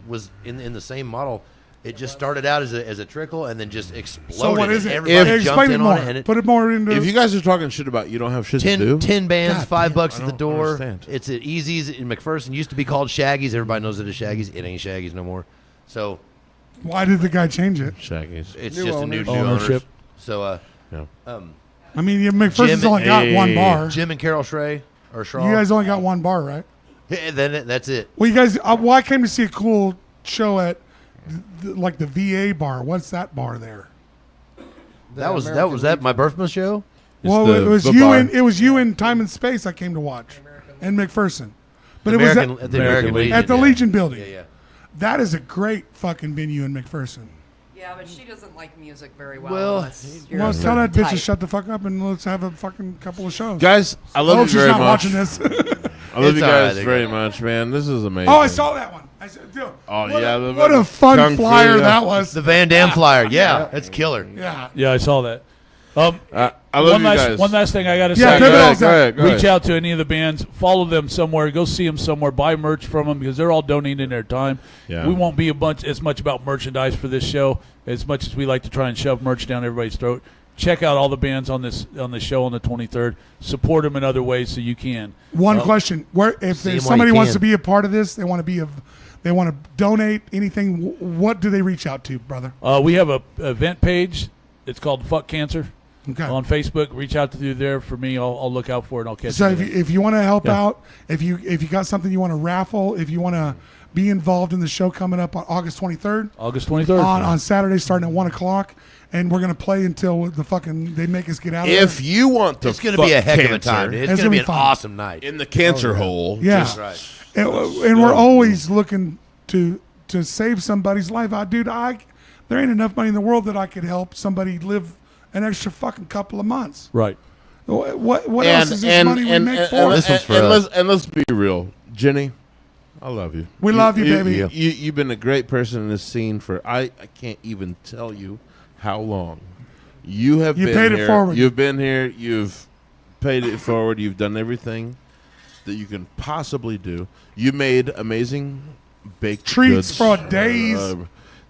in the same model. It just started out as a trickle and then just exploded. So what is and it? Everybody jumped Explain it in more. on it. And Put it more into. If you guys are talking shit about you don't have shit to do, 10 bands, God $5 I at the don't door. understand. It's at Easy's in McPherson. Used to be called Shaggy's. Everybody knows it as Shaggy's. It ain't Shaggy's no more. So why did the guy change it? Shaggy's. it's New just a new owners. Ownership. ownership. So Yeah. I mean, McPherson's Jim- only got one bar. Jim and Carol Schrey or Schraw. You guys only got one bar, right? Then that's it. Well, you guys. Well, I came to see a cool show at like the VA bar. What's that bar there? That was American that my birthday show. It's Well, the- it was the you bar. and it was you in Time and Space. I came to watch, and McPherson. But it was American, at, at the American Legion. at the yeah. Legion building. Yeah, yeah. That is a great fucking venue in McPherson. Yeah, but she doesn't like music very well. Well, unless you're Well, a tell that certain bitch to type. shut the fuck up and let's have a fucking couple of shows. Guys, I I love hope you she's very not much. watching this. I love It's you all right, guys they very got much, man. This is amazing. Oh, I saw that one. I said, dude, Oh, what yeah, a, the- what a fun Kung Fu, flyer yeah. that was. The Van Damme flyer. Yeah, that's killer. Yeah. Yeah, I saw that. I love you guys. One last thing I got to Yeah, say. go go ahead, ahead, go ahead, go Reach ahead. out to any of the bands, follow them somewhere, go see them somewhere, buy merch from them because they're all donating their time. Yeah. We won't be as much about merchandise for this show as much as we like to try and shove merch down everybody's throat. Check out all the bands on the show on the 23rd. Support them in other ways so you can. One question: Where if See 'em while somebody you wants can. to be a part of this, they want to they want to donate anything. What do they reach out to, brother? We have a event page. It's called Fuck Cancer Okay. on Facebook. Reach out to you there for me. I'll look out for it and I'll catch So it. if you want to help Yeah. out, if you got something you want to raffle, if you want to be involved in the show coming up on August 23rd August 23rd. on Saturday starting at 1:00, and we're gonna play until they make us get out of there. If you want to It's going to be a fuck heck of a cancer time. Dude. It's It's going to be gonna an be fun. awesome night. in the cancer hole. Yeah. just- Right. and we're always looking to save somebody's life. There ain't enough money in the world that I could help somebody live an extra fucking couple of months. Right. What else is this money we make for? This one's for and us. let's be real, Jenny. I love you. We love you, baby. You've been a great person in this scene for I can't even tell you how long. You have You been paid it here. forward. You've been here. You've paid it forward. You've done everything that you can possibly do. You made amazing baked Treats goods, for days.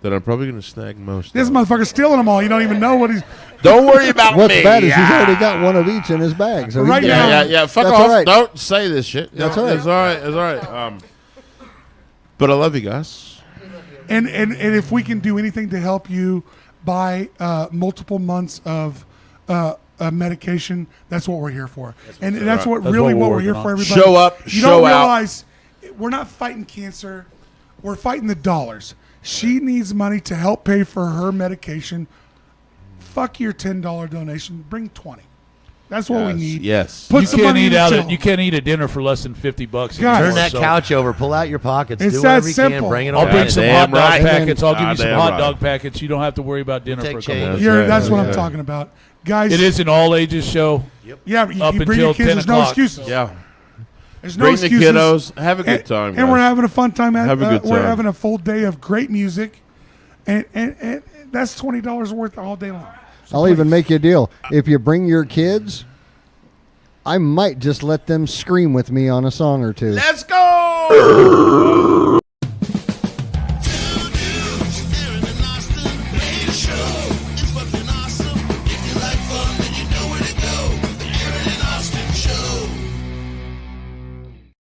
that I'm probably going to snag most. This of. motherfucker's stealing them all. You don't even know what he's. Don't worry about What's me. bad is he's already got one of each in his bag. So he's Right gonna- now- Yeah. Fuck That's off. all right. Don't say this shit. That's all right. It's all right. It's all right. But I love you guys. And if we can do anything to help you buy multiple months of medication, that's what we're here for. And that's what That's really what what we're we're here working for. on. Everybody, Show up, You show don't out. realize we're not fighting cancer. We're fighting the dollars. She needs money to help pay for her medication. Fuck your $10 donation. Bring 20. That's what we Yes, need. yes. Put You some can't money eat in out. the till. You can't eat a dinner for less than $50. Guys. Turn anymore, that so couch over. Pull out your pockets. It's do that whatever you simple. can. Bring it I'll on. bring in. some Damn hot dog right. packets. I'll give you some Damn hot right. dog packets. You don't have to worry about dinner Take for a couple change. of You're- days. that's what Yeah. I'm talking about. Guys, It is an all ages show. yeah, you up bring your until kids. 10 There's no o'clock. excuses. Yeah. There's no Bring the excuses. kiddos. Have a good time. And we're guys. having a fun time. Have a good We're time. having a full day of great music, and that's $20 worth all day long. So I'll even please. make you a deal. If you bring your kids, I might just let them scream with me on a song or two. Let's go.